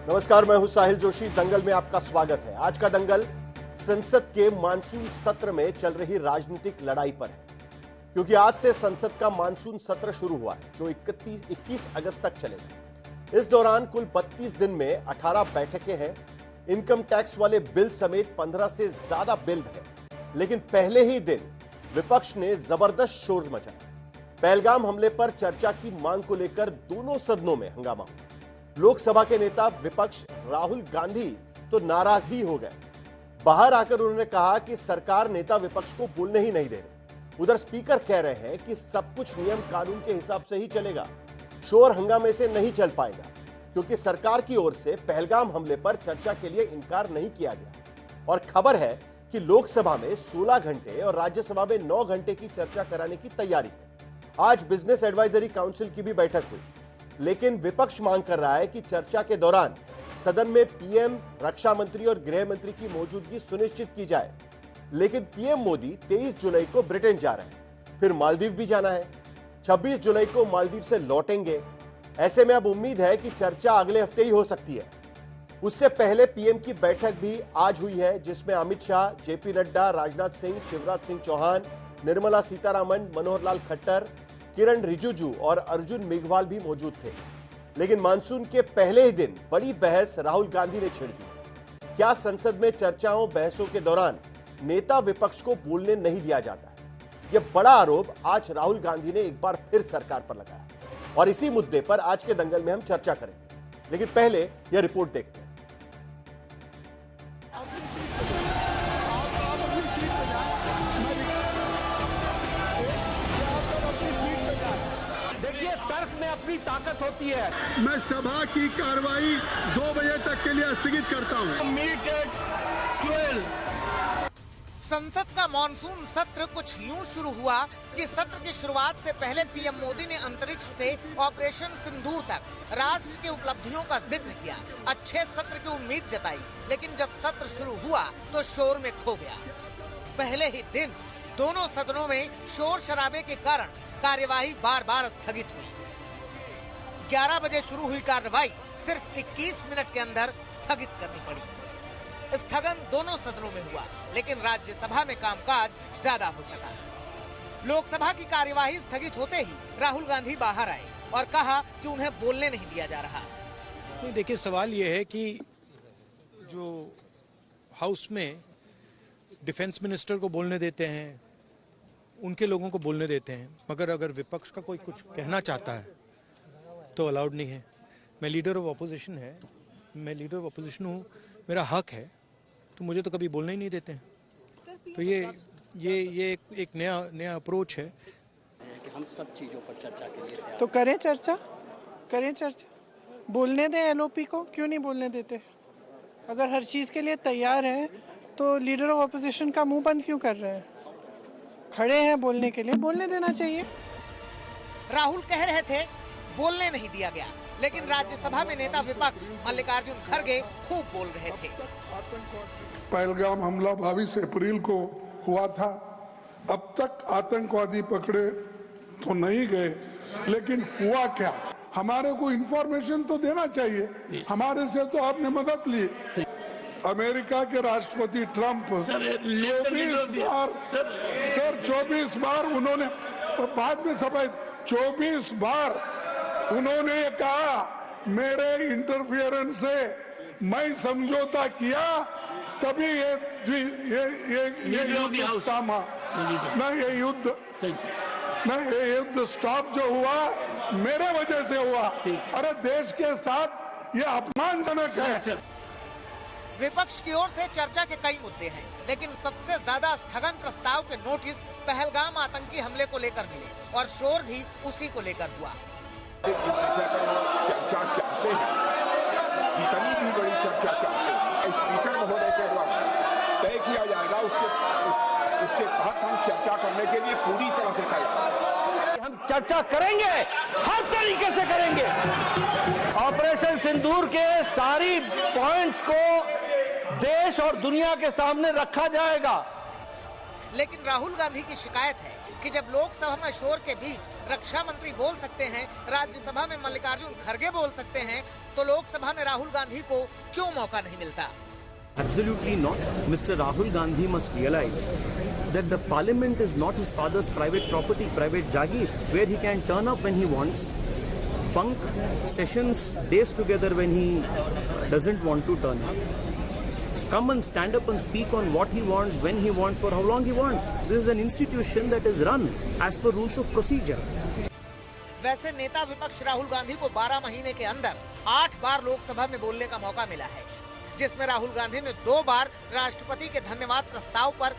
नमस्कार, मैं हूं साहिल जोशी। दंगल में आपका स्वागत है। आज का दंगल संसद के मानसून सत्र में चल रही राजनीतिक लड़ाई पर है, क्योंकि आज से संसद का मानसून सत्र शुरू हुआ है, जो 21 अगस्त तक चलेगा। इस दौरान कुल 32 दिन में 18 बैठकें हैं। इनकम टैक्स वाले बिल समेत 15 से ज्यादा बिल हैं। लेकिन पहले ही दिन विपक्ष ने जबरदस्त शोर मचाया। पहलगाम हमले पर चर्चा की मांग को लेकर दोनों सदनों में हंगामा हुआ। लोकसभा के नेता विपक्ष राहुल गांधी तो नाराज ही हो गए। बाहर आकर उन्होंने कहा कि सरकार नेता विपक्ष को बोलने ही नहीं दे रही। उधर स्पीकर कह रहे हैं कि सब कुछ नियम कानून के हिसाब से ही चलेगा, शोर हंगामे से नहीं चल पाएगा, क्योंकि सरकार की ओर से पहलगाम हमले पर चर्चा के लिए इनकार नहीं किया गया। और खबर है कि लोकसभा में 16 घंटे और राज्यसभा में 9 घंटे की चर्चा कराने की तैयारी है। आज बिजनेस एडवाइजरी काउंसिल की भी बैठक हुई, लेकिन विपक्ष मांग कर रहा है कि चर्चा के दौरान सदन में पीएम, रक्षा मंत्री और गृह मंत्री की मौजूदगी सुनिश्चित की जाए। लेकिन पीएम मोदी 23 जुलाई को ब्रिटेन जा रहे हैं, फिर मालदीव भी जाना है। 26 जुलाई को मालदीव से लौटेंगे। ऐसे में अब उम्मीद है कि चर्चा अगले हफ्ते ही हो सकती है। उससे पहले पीएम की बैठक भी आज हुई है, जिसमें अमित शाह, जेपी नड्डा, राजनाथ सिंह, शिवराज सिंह चौहान, निर्मला सीतारामन, मनोहर लाल खट्टर, किरण रिजिजू और अर्जुन मेघवाल भी मौजूद थे। लेकिन मानसून के पहले ही दिन बड़ी बहस राहुल गांधी ने छेड़ दी। क्या संसद में चर्चाओं बहसों के दौरान नेता विपक्ष को बोलने नहीं दिया जाता है? यह बड़ा आरोप आज राहुल गांधी ने एक बार फिर सरकार पर लगाया, और इसी मुद्दे पर आज के दंगल में हम चर्चा करेंगे। लेकिन पहले यह रिपोर्ट देखते हैं। अपनी ताकत होती है। मैं सभा की कार्रवाई 2 बजे तक के लिए स्थगित करता हूं। संसद का मॉनसून सत्र कुछ यूं शुरू हुआ कि सत्र की शुरुआत से पहले पीएम मोदी ने अंतरिक्ष से ऑपरेशन सिंदूर तक राष्ट्र की उपलब्धियों का जिक्र किया, अच्छे सत्र की उम्मीद जताई। लेकिन जब सत्र शुरू हुआ तो शोर में खो गया। पहले ही दिन दोनों सदनों में शोर शराबे के कारण कार्यवाही बार बार स्थगित हुई। 11 बजे शुरू हुई कार्रवाई सिर्फ 21 मिनट के अंदर स्थगित करनी पड़ी। स्थगन दोनों सदनों में हुआ, लेकिन राज्यसभा में कामकाज ज्यादा हो सका। लोकसभा की कार्यवाही स्थगित होते ही राहुल गांधी बाहर आए और कहा कि उन्हें बोलने नहीं दिया जा रहा। नहीं, देखिए, सवाल यह है कि जो हाउस में डिफेंस मिनिस्टर को बोलने देते हैं, उनके लोगों को बोलने देते हैं, मगर अगर विपक्ष का कोई कुछ कहना चाहता है तो अलाउड नहीं है। मैं लीडर ऑफ अपोजिशन हूँ, मेरा हक है, तो मुझे तो कभी बोलने ही नहीं देते हैं। तो ये एक नया अप्रोच है कि हम सब चीज़ों पर चर्चा के लिए तो करें चर्चा, बोलने दें एलओपी को, क्यों नहीं बोलने देते? अगर हर चीज़ के लिए तैयार है तो लीडर ऑफ अपोजिशन का मुंह बंद क्यों कर रहे हैं? खड़े हैं बोलने के लिए, बोलने देना चाहिए। राहुल कह रहे थे बोलने नहीं दिया गया, लेकिन राज्यसभा में नेता विपक्ष मल्लिकार्जुन खड़गे खूब बोल रहे थे। पहलगाम हमला 22 अप्रैल को हुआ था। अब तक आतंकवादी पकड़े तो नहीं गए, लेकिन हुआ क्या? हमारे को इंफॉर्मेशन तो देना चाहिए। हमारे से तो आपने मदद ली। अमेरिका के राष्ट्रपति ट्रंप 24 बार उन्होंने, बाद में सफाई, 24 बार उन्होंने कहा मेरे इंटरफियरेंस से मैं समझौता किया, तभी ये युद्ध थमा। ये युद्ध स्टॉप जो हुआ मेरे वजह से हुआ। अरे देश के साथ ये अपमानजनक है। विपक्ष की ओर से चर्चा के कई मुद्दे हैं, लेकिन सबसे ज्यादा स्थगन प्रस्ताव के नोटिस पहलगाम आतंकी हमले को लेकर मिले, और शोर भी उसी को लेकर हुआ। चर्चा चाहते हैं, जितनी भी बड़ी चर्चा चाहते हैं, स्पीकर महोदय के द्वारा तय किया जाएगा। उसके तहत हम चर्चा करने के लिए पूरी तरह से तैयार। हम चर्चा करेंगे, हर तरीके से करेंगे। ऑपरेशन सिंदूर के सारी पॉइंट्स को देश और दुनिया के सामने रखा जाएगा। लेकिन राहुल गांधी की शिकायत है कि जब लोकसभा में शोर के बीच रक्षा मंत्री बोल सकते हैं, राज्यसभा में मल्लिकार्जुन खड़गे बोल सकते हैं, तो लोकसभा में राहुल गांधी को क्यों मौका नहीं मिलता? Absolutely not. Mr. Rahul Gandhi must realize that the parliament is not his father's private property, private jagir, where he can turn up when he wants, bunk sessions days together when he doesn't want to turn up, come and stand up and speak on what he wants, when he wants, for how long he wants. This is an institution that is run as per rules of procedure. वैसे नेता विपक्ष राहुल गांधी को 12 महीने के अंदर 8 बार लोकसभा में बोलने का मौका मिला है, जिसमें राहुल गांधी ने 2 बार राष्ट्रपति के धन्यवाद प्रस्ताव पर,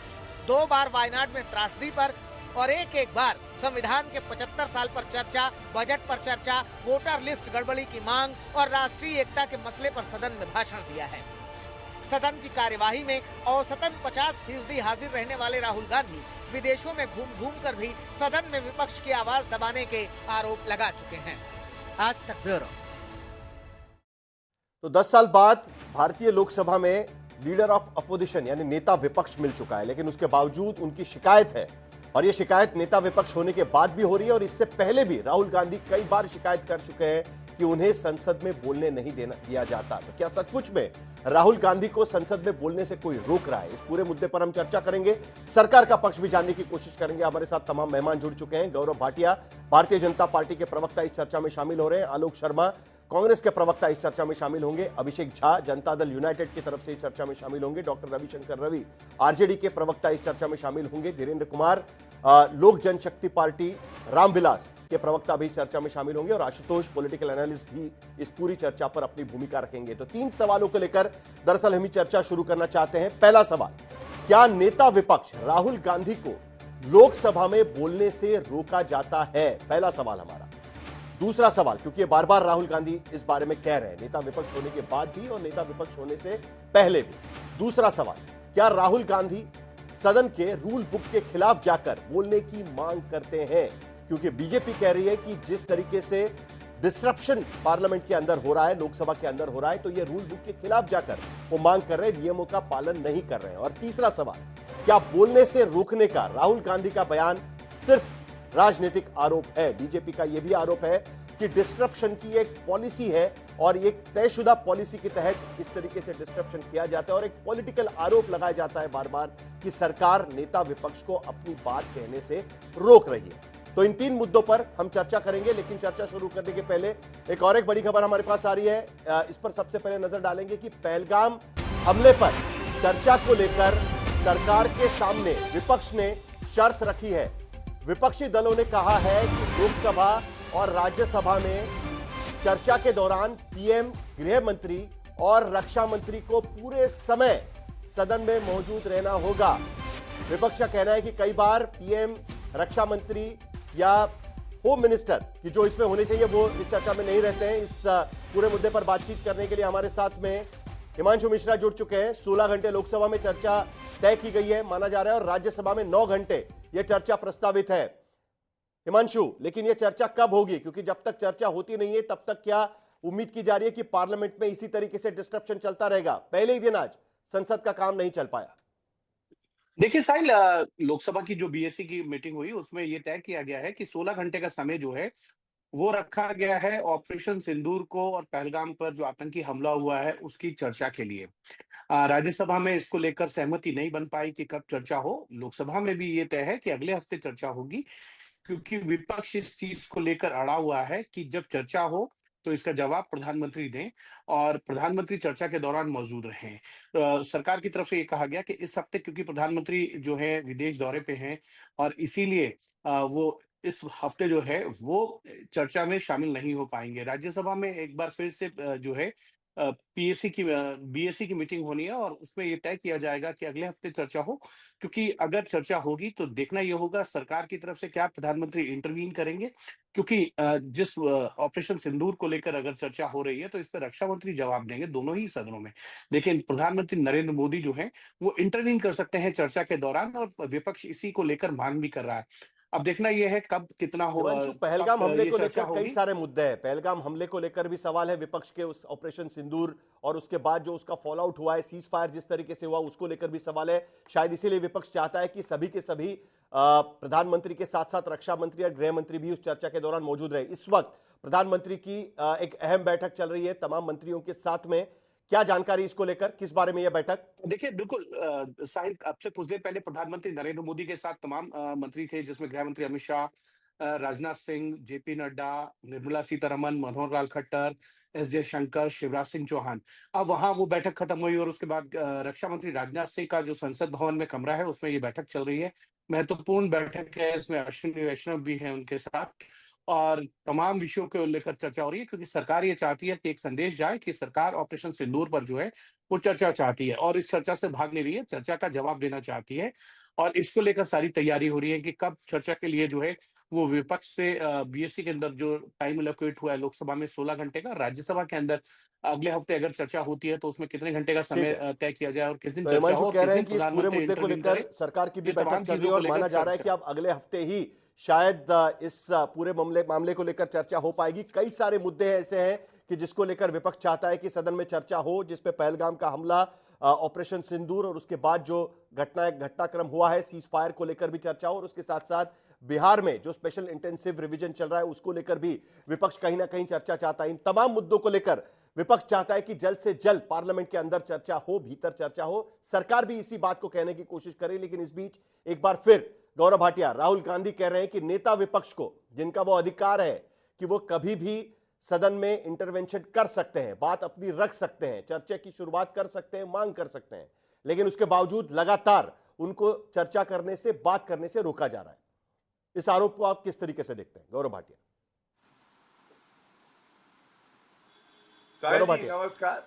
2 बार वायनाड में त्रासदी पर और एक बार संविधान के 75 साल पर चर्चा, बजट पर चर्चा, वोटर लिस्ट गड़बड़ी की मांग और राष्ट्रीय एकता के मसले पर सदन में भाषण दिया है। सदन की कार्यवाही में औसतन 50% हाजिर रहने वाले राहुल गांधी विदेशों में घूम कर भी सदन में विपक्ष की आवाज दबाने के आरोप लगा चुके हैं। आज तक ब्यूरो। तो 10 साल बाद भारतीय लोकसभा में लीडर ऑफ अपोजिशन यानी नेता विपक्ष मिल चुका है, लेकिन उसके बावजूद उनकी शिकायत है, और यह शिकायत नेता विपक्ष होने के बाद भी हो रही है, और इससे पहले भी राहुल गांधी कई बार शिकायत कर चुके हैं कि उन्हें संसद में बोलने नहीं दिया जाता। तो क्या सचमुच में राहुल गांधी को संसद में बोलने से कोई रोक रहा है? इस पूरे मुद्दे पर हम चर्चा करेंगे, सरकार का पक्ष भी जानने की कोशिश करेंगे। हमारे साथ तमाम मेहमान जुड़ चुके हैं। गौरव भाटिया भारतीय जनता पार्टी के प्रवक्ता इस चर्चा में शामिल हो रहे हैं, आलोक शर्मा कांग्रेस के प्रवक्ता इस चर्चा में शामिल होंगे, अभिषेक झा जनता दल यूनाइटेड की तरफ से इस चर्चा में शामिल होंगे, डॉक्टर रविशंकर रवि आरजेडी के प्रवक्ता इस चर्चा में शामिल होंगे, धीरेन्द्र कुमार लोक जनशक्ति पार्टी रामविलास के प्रवक्ता भी इस चर्चा में शामिल होंगे, और आशुतोष पॉलिटिकल एनालिस्ट भी इस पूरी चर्चा पर अपनी भूमिका रखेंगे। तो 3 सवालों को लेकर दरअसल हम चर्चा शुरू करना चाहते हैं। पहला सवाल, क्या नेता विपक्ष राहुल गांधी को लोकसभा में बोलने से रोका जाता है? पहला सवाल हमारा। दूसरा सवाल, क्योंकि बार बार राहुल गांधी इस बारे में कह रहे हैं, नेता विपक्ष होने के बाद भी और नेता विपक्ष होने से पहले भी। दूसरा सवाल, क्या राहुल गांधी सदन के रूल बुक के खिलाफ जाकर बोलने की मांग करते हैं? क्योंकि बीजेपी कह रही है कि जिस तरीके से डिस्ट्रप्शन पार्लियामेंट के अंदर हो रहा है, लोकसभा के अंदर हो रहा है, तो ये रूल बुक के खिलाफ जाकर वो मांग कर रहे हैं, नियमों का पालन नहीं कर रहे हैं। और तीसरा सवाल, क्या बोलने से रोकने का राहुल गांधी का बयान सिर्फ राजनीतिक आरोप है? बीजेपी का यह भी आरोप है कि डिस्ट्रप्शन की एक पॉलिसी है और एक तयशुदा पॉलिसी के तहत इस तरीके से डिस्ट्रप्शन किया जाता है, और एक पॉलिटिकल आरोप लगाया जाता है बार बार कि सरकार नेता विपक्ष को अपनी बात कहने से रोक रही है। तो इन 3 मुद्दों पर हम चर्चा करेंगे, लेकिन चर्चा शुरू करने के पहले एक बड़ी खबर हमारे पास आ रही है। इस पर सबसे पहले नजर डालेंगे कि पहलगाम हमले पर चर्चा को लेकर सरकार के सामने विपक्ष ने शर्त रखी है। विपक्षी दलों ने कहा है कि लोकसभा और राज्यसभा में चर्चा के दौरान पीएम, गृह मंत्री और रक्षा मंत्री को पूरे समय सदन में मौजूद रहना होगा। विपक्ष का कहना है कि कई बार पीएम, रक्षा मंत्री या होम मिनिस्टर की जो इसमें होने चाहिए वो इस चर्चा में नहीं रहते हैं। इस पूरे मुद्दे पर बातचीत करने के लिए हमारे साथ में हिमांशु मिश्रा जुड़ चुके हैं। 16 घंटे लोकसभा में चर्चा तय की गई है माना जा रहा है, और राज्यसभा में 9 घंटे यह चर्चा प्रस्तावित है। हिमांशु, लेकिन यह चर्चा कब होगी? क्योंकि जब तक चर्चा होती नहीं है तब तक क्या उम्मीद की जा रही है कि पार्लियामेंट में इसी तरीके से डिस्ट्रप्शन चलता रहेगा? पहले ही दिन आज संसद का काम नहीं चल पाया। देखिए साहिल, लोकसभा की जो बीएससी की मीटिंग हुई उसमें ये तय किया गया है कि 16 घंटे का समय जो है वो रखा गया है ऑपरेशन सिंदूर को और पहलगाम पर जो आतंकी हमला हुआ है उसकी चर्चा के लिए। राज्यसभा में इसको लेकर सहमति नहीं बन पाई कि कब चर्चा हो। लोकसभा में भी ये तय है कि अगले हफ्ते चर्चा होगी, क्योंकि विपक्ष इस चीज को लेकर अड़ा हुआ है कि जब चर्चा हो तो इसका जवाब प्रधानमंत्री दें और प्रधानमंत्री चर्चा के दौरान मौजूद रहें। सरकार की तरफ से ये कहा गया कि इस हफ्ते क्योंकि प्रधानमंत्री जो है विदेश दौरे पे हैं और इसीलिए वो इस हफ्ते जो है वो चर्चा में शामिल नहीं हो पाएंगे। राज्यसभा में एक बार फिर से जो है बीएससी की मीटिंग होनी है और उसमें ये तय किया जाएगा कि अगले हफ्ते चर्चा हो, क्योंकि अगर चर्चा होगी तो देखना ये होगा सरकार की तरफ से क्या प्रधानमंत्री इंटरवीन करेंगे, क्योंकि जिस ऑपरेशन सिंदूर को लेकर अगर चर्चा हो रही है तो इस पर रक्षा मंत्री जवाब देंगे दोनों ही सदनों में, लेकिन प्रधानमंत्री नरेंद्र मोदी जो है वो इंटरवीन कर सकते हैं चर्चा के दौरान, और विपक्ष इसी को लेकर मांग भी कर रहा है। अब देखना यह है कब कितना हो। पहलगाम हमले को लेकर कई सारे मुद्दे हैं। पहलगाम हमले को लेकर भी सवाल है विपक्ष के, उस ऑपरेशन सिंदूर और उसके बाद जो उसका फॉल आउट हुआ है, सीज फायर जिस तरीके से हुआ उसको लेकर भी सवाल है। शायद इसीलिए विपक्ष चाहता है कि सभी के सभी प्रधानमंत्री के साथ साथ रक्षा मंत्री और गृह मंत्री भी उस चर्चा के दौरान मौजूद रहे। इस वक्त प्रधानमंत्री की एक अहम बैठक चल रही है तमाम मंत्रियों के साथ में। क्या जानकारी इसको लेकर, किस बारे में यह बैठक? देखिए, बिल्कुल साहिल, अब से कुछ देर पहले प्रधानमंत्री नरेंद्र मोदी के साथ तमाम मंत्री थे, जिसमें गृह मंत्री अमित शाह, राजनाथ सिंह, जेपी नड्डा, निर्मला सीतारमन, मनोहर लाल खट्टर, एस जयशंकर, शिवराज सिंह चौहान। अब वहां वो बैठक खत्म हुई और उसके बाद रक्षा मंत्री राजनाथ सिंह का जो संसद भवन में कमरा है, उसमें ये बैठक चल रही है। महत्वपूर्ण बैठक है, इसमें अश्विनी वैष्णव भी है उनके साथ, और तमाम विषयों को लेकर चर्चा हो रही है, क्योंकि सरकार ये चाहती है कि एक संदेश जाए कि सरकार ऑपरेशन सिंदूर पर जो है वो चर्चा चाहती है, और इस चर्चा से भाग ले रही है, चर्चा का जवाब देना चाहती है, और इसको लेकर सारी तैयारी हो रही है कि कब चर्चा के लिए जो है वो विपक्ष से बीएससी के अंदर जो टाइम एलोकेट हुआ है लोकसभा में 16 घंटे का, राज्यसभा के अंदर अगले हफ्ते अगर चर्चा होती है तो उसमें कितने घंटे का ठीक है। समय तय किया जाए और किस दिन तो चर्चा हिमांशु हो और कह किस रहे दिन हैं कि इस पूरे प्रधानमंत्री मुद्दे को इंटरव्यू लेकर करे। सरकार की भी ये तमाम बैठक चल रही चीजों है को और लेकर माना जा रहा है कि चर्चा। अब अगले हफ्ते ही शायद इस पूरे मामले को लेकर चर्चा हो पाएगी। कई सारे मुद्दे ऐसे हैं कि जिसको लेकर विपक्ष चाहता है कि सदन में चर्चा हो, जिसपे पहलगाम का हमला, ऑपरेशन सिंदूर और उसके बाद जो घटनाक्रम हुआ है, सीज फायर को लेकर भी चर्चा हो, और उसके साथ साथ बिहार में जो स्पेशल इंटेंसिव रिवीजन चल रहा है उसको लेकर भी विपक्ष कहीं ना कहीं चर्चा चाहता है। इन तमाम मुद्दों को लेकर विपक्ष चाहता है कि जल्द से जल्द पार्लियामेंट के अंदर चर्चा हो, भीतर चर्चा हो। सरकार भी इसी बात को कहने की कोशिश करे, लेकिन इस बीच एक बार फिर गौरव भाटिया, राहुल गांधी कह रहे हैं कि नेता विपक्ष को, जिनका वो अधिकार है कि वो कभी भी सदन में इंटरवेंशन कर सकते हैं, बात अपनी रख सकते हैं, चर्चा की शुरुआत कर सकते हैं, मांग कर सकते हैं, लेकिन उसके बावजूद लगातार उनको चर्चा करने से, बात करने से रोका जा रहा है। इस आरोप को आप किस तरीके से देखते हैं, गौरव भाटिया? साहिल जी नमस्कार।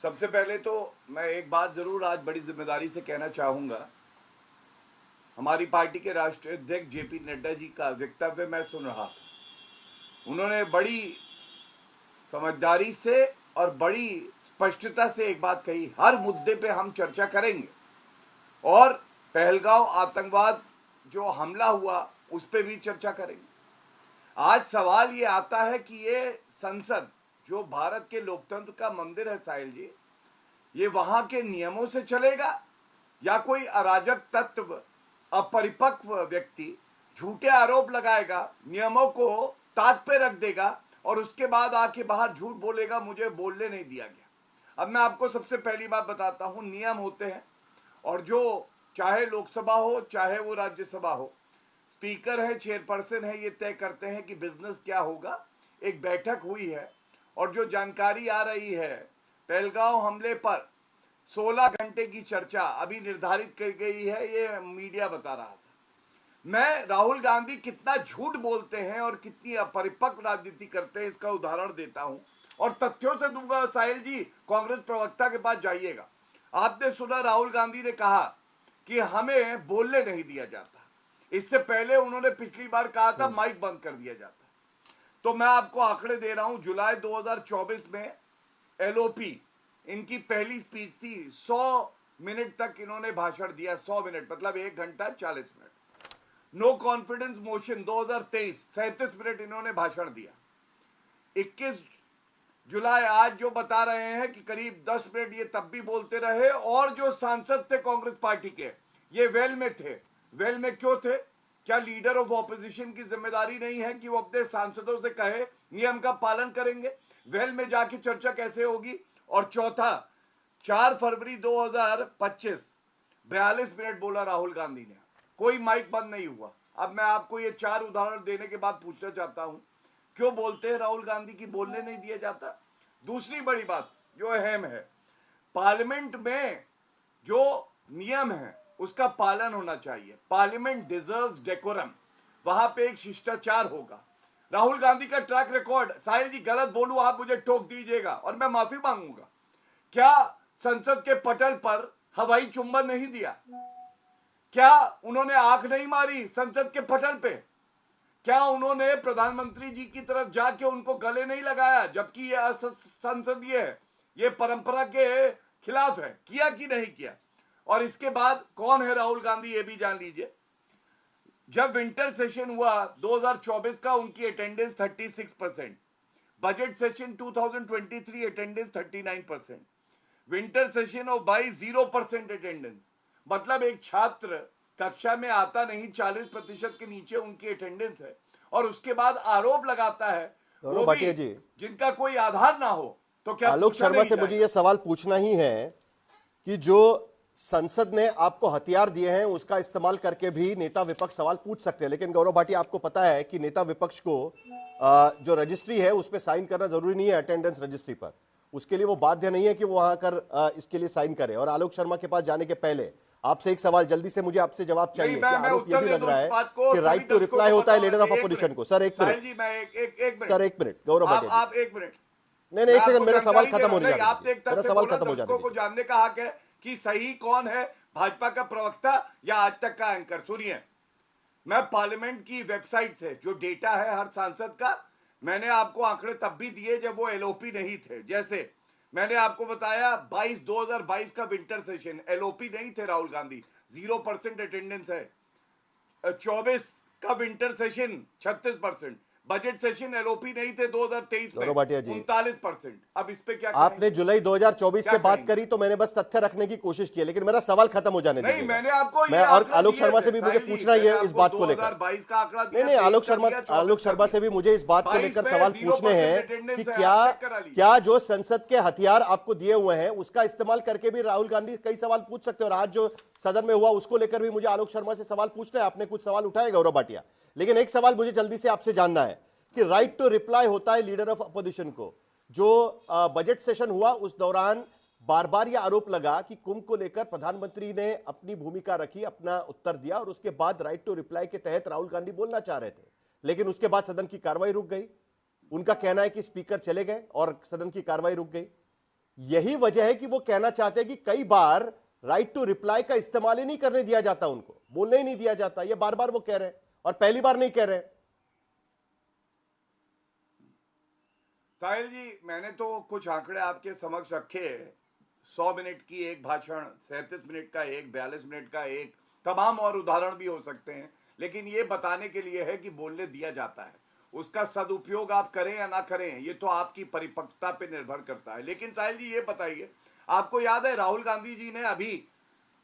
सबसे पहले तो मैं एक बात जरूर आज बड़ी जिम्मेदारी से कहना चाहूंगा। हमारी पार्टी के राष्ट्रीय अध्यक्ष जेपी नड्डा जी का वक्तव्य मैं सुन रहा था। उन्होंने बड़ी समझदारी से और बड़ी स्पष्टता से एक बात कही, हर मुद्दे पे हम चर्चा करेंगे, और पहलगाम आतंकवाद जो हमला हुआ उस पर भी चर्चा करेंगे। आज सवाल ये आता है कि ये संसद जो भारत के लोकतंत्र का मंदिर है साहिल जी, ये वहां के नियमों से चलेगा या कोई अराजक तत्व, अपरिपक्व व्यक्ति झूठे आरोप लगाएगा, नियमों को ताक पे रख देगा और उसके बाद आके बाहर झूठ बोलेगा मुझे बोलने नहीं दिया गया। अब मैं आपको सबसे पहली बात बताता हूं, नियम होते हैं, और जो चाहे लोकसभा हो चाहे वो राज्यसभा हो, स्पीकर है, चेयरपर्सन है, ये तय करते हैं कि बिजनेस क्या होगा। एक बैठक हुई है और जो जानकारी आ रही है, पहलगाम हमले पर 16 घंटे की चर्चा अभी निर्धारित की गई है, ये मीडिया बता रहा था। मैं राहुल गांधी कितना झूठ बोलते हैं और कितनी अपरिपक्व राजनीति करते हैं इसका उदाहरण देता हूं, और तथ्यों से दूंगा साहिल जी। कांग्रेस प्रवक्ता के पास जाइएगा, आपने सुना राहुल गांधी ने कहा कि हमें बोलने नहीं दिया जाता। इससे पहले उन्होंने पिछली बार कहा था माइक बंद कर दिया जाता। तो मैं आपको आंकड़े दे रहा हूं, जुलाई 2024 में एलओपी इनकी पहली स्पीच थी, 100 मिनट तक इन्होंने भाषण दिया। 100 मिनट मतलब 1 घंटा 40 minute. No confidence motion 2023 37 minute इन्होंने भाषण दिया। 21 जुलाई आज जो बता रहे हैं कि करीब 10 मिनट ये तब भी बोलते रहे, और जो सांसद थे कांग्रेस पार्टी के, ये वेल में थे। वेल में क्यों थे? क्या लीडर ऑफ ऑपोजिशन की जिम्मेदारी नहीं है कि वो अपने सांसदों से कहे नियम का पालन करेंगे? वेल में जाके चर्चा कैसे होगी? और चौथा, 4 फरवरी 2025 42 मिनट बोला राहुल गांधी ने, कोई माइक बंद नहीं हुआ। अब मैं आपको ये 4 उदाहरण देने के बाद पूछना चाहता हूं, क्यों बोलते हैं राहुल गांधी की बोलने नहीं दिया जाता? दूसरी बड़ी बात जो अहम है, पार्लियामेंट में जो नियम है उसका पालन होना चाहिए। पार्लियामेंट डिजर्व्स डेकोरम, वहां पे एक शिष्टाचार होगा। राहुल गांधी का ट्रैक रिकॉर्ड, साहिल जी गलत बोलूं आप मुझे टोक दीजिएगा और मैं माफी मांगूंगा, क्या संसद के पटल पर हवाई चुंबन नहीं दिया? क्या उन्होंने आंख नहीं मारी संसद के पटल पे? क्या उन्होंने प्रधानमंत्री जी की तरफ जाके उनको गले नहीं लगाया, जबकि ये असंसदीय है, ये परंपरा के खिलाफ है? किया कि नहीं किया? और इसके बाद कौन है राहुल गांधी ये भी जान लीजिए। जब विंटर सेशन हुआ 2024 का, उनकी attendance 36%, budget session 2023 attendance 39%, winter session of 22 0% attendance. मतलब एक छात्र कक्षा में आता नहीं, 40% के नीचे उनकी अटेंडेंस है, और उसके बाद आरोप लगाता है वो भी जिनका कोई आधार ना हो, तो क्या आलोक शर्मा से मुझे ये सवाल पूछना ही है कि जो संसद ने आपको हथियार दिए हैं उसका इस्तेमाल करके भी नेता विपक्ष सवाल पूछ सकते हैं, लेकिन गौरव भाटिया आपको पता है कि नेता विपक्ष को जो रजिस्ट्री है उस पर साइन करना जरूरी नहीं है, अटेंडेंस रजिस्ट्री पर, उसके लिए वो बाध्य नहीं है कि वो वहां कर इसके लिए साइन करे। और आलोक शर्मा के पास जाने के पहले आपसे एक सवाल जल्दी से मुझे आपसे जवाब चाहिए। आरोप ये भी लग रहा है कि राइट टू रिप्लाई होता है लीडर ऑफ अपोजिशन को। सर एक मिनट, सर एक मिनट, गौरव भाटिया आप एक मिनट, नहीं एक सेकंड, मेरा सवाल खत्म हो जाएगा, मेरा सवाल खत्म हो जाएगा। को जानने का हक है कि सही कौन है, भाजपा का प्रवक्ता या आज तक का एंकर। सुनिए, मैं पार्लियामेंट की वेबसाइट से जो डेटा है हर सांसद का, मैंने आपको आंकड़े तब भी दिए जब वो एलओपी नहीं थे। जैसे मैंने आपको बताया 2022 का विंटर सेशन, एलओपी नहीं थे राहुल गांधी, 0% अटेंडेंस है। 24 का winter session 36%, budget session LOP नहीं थे 2023 में 39%। अब इस पे क्या आपने जुलाई 2024 से बात करी तो मैंने बस तथ्य रखने की कोशिश की, लेकिन मेरा सवाल खत्म हो जाने दीजिए। मैंने आपको मैं और आलोक शर्मा से भी मुझे पूछना है इस बात को लेकर। 2022 का आंकड़ा नहीं, आलोक शर्मा से भी मुझे इस बात को लेकर सवाल पूछने हैं कि क्या जो संसद के हथियार आपको दिए हुए हैं उसका इस्तेमाल करके भी राहुल गांधी कई सवाल पूछ सकते हैं, और आज जो सदन में हुआ उसको लेकर भी मुझे आलोक शर्मा से सवाल पूछना है। आपने कुछ सवाल उठाए गौरव भाटिया, लेकिन एक सवाल मुझे जल्दी से आपसे जानना है कि राइट टू रिप्लाई होता है लीडर ऑफ अपोजिशन को। जो बजट सेशन हुआ उस दौरान बार बार यह आरोप लगा कि कुंभ को लेकर प्रधानमंत्री ने अपनी भूमिका रखी, अपना उत्तर दिया, और उसके बाद राइट टू रिप्लाई के तहत राहुल गांधी बोलना चाह रहे थे, लेकिन उसके बाद सदन की कार्रवाई रुक गई। उनका कहना है कि स्पीकर चले गए और सदन की कार्रवाई रुक गई। यही वजह है कि वो कहना चाहते हैं कि कई बार राइट टू रिप्लाई का इस्तेमाल ही नहीं करने दिया जाता, उनको बोलने ही नहीं दिया जाता। ये बार बार वो कह रहे हैं और पहली बार नहीं कह रहे हैं। साहिल जी, मैंने तो कुछ आंकड़े आपके समक्ष रखे। 100 मिनट की एक भाषण, 37 मिनट का एक, 42 मिनट का एक, तमाम और उदाहरण भी हो सकते हैं, लेकिन ये बताने के लिए है कि बोलने दिया जाता है। उसका सदुपयोग आप करें या ना करें ये तो आपकी परिपक्वता पे निर्भर करता है। लेकिन साहिल जी ये बताइए, आपको याद है राहुल गांधी जी ने अभी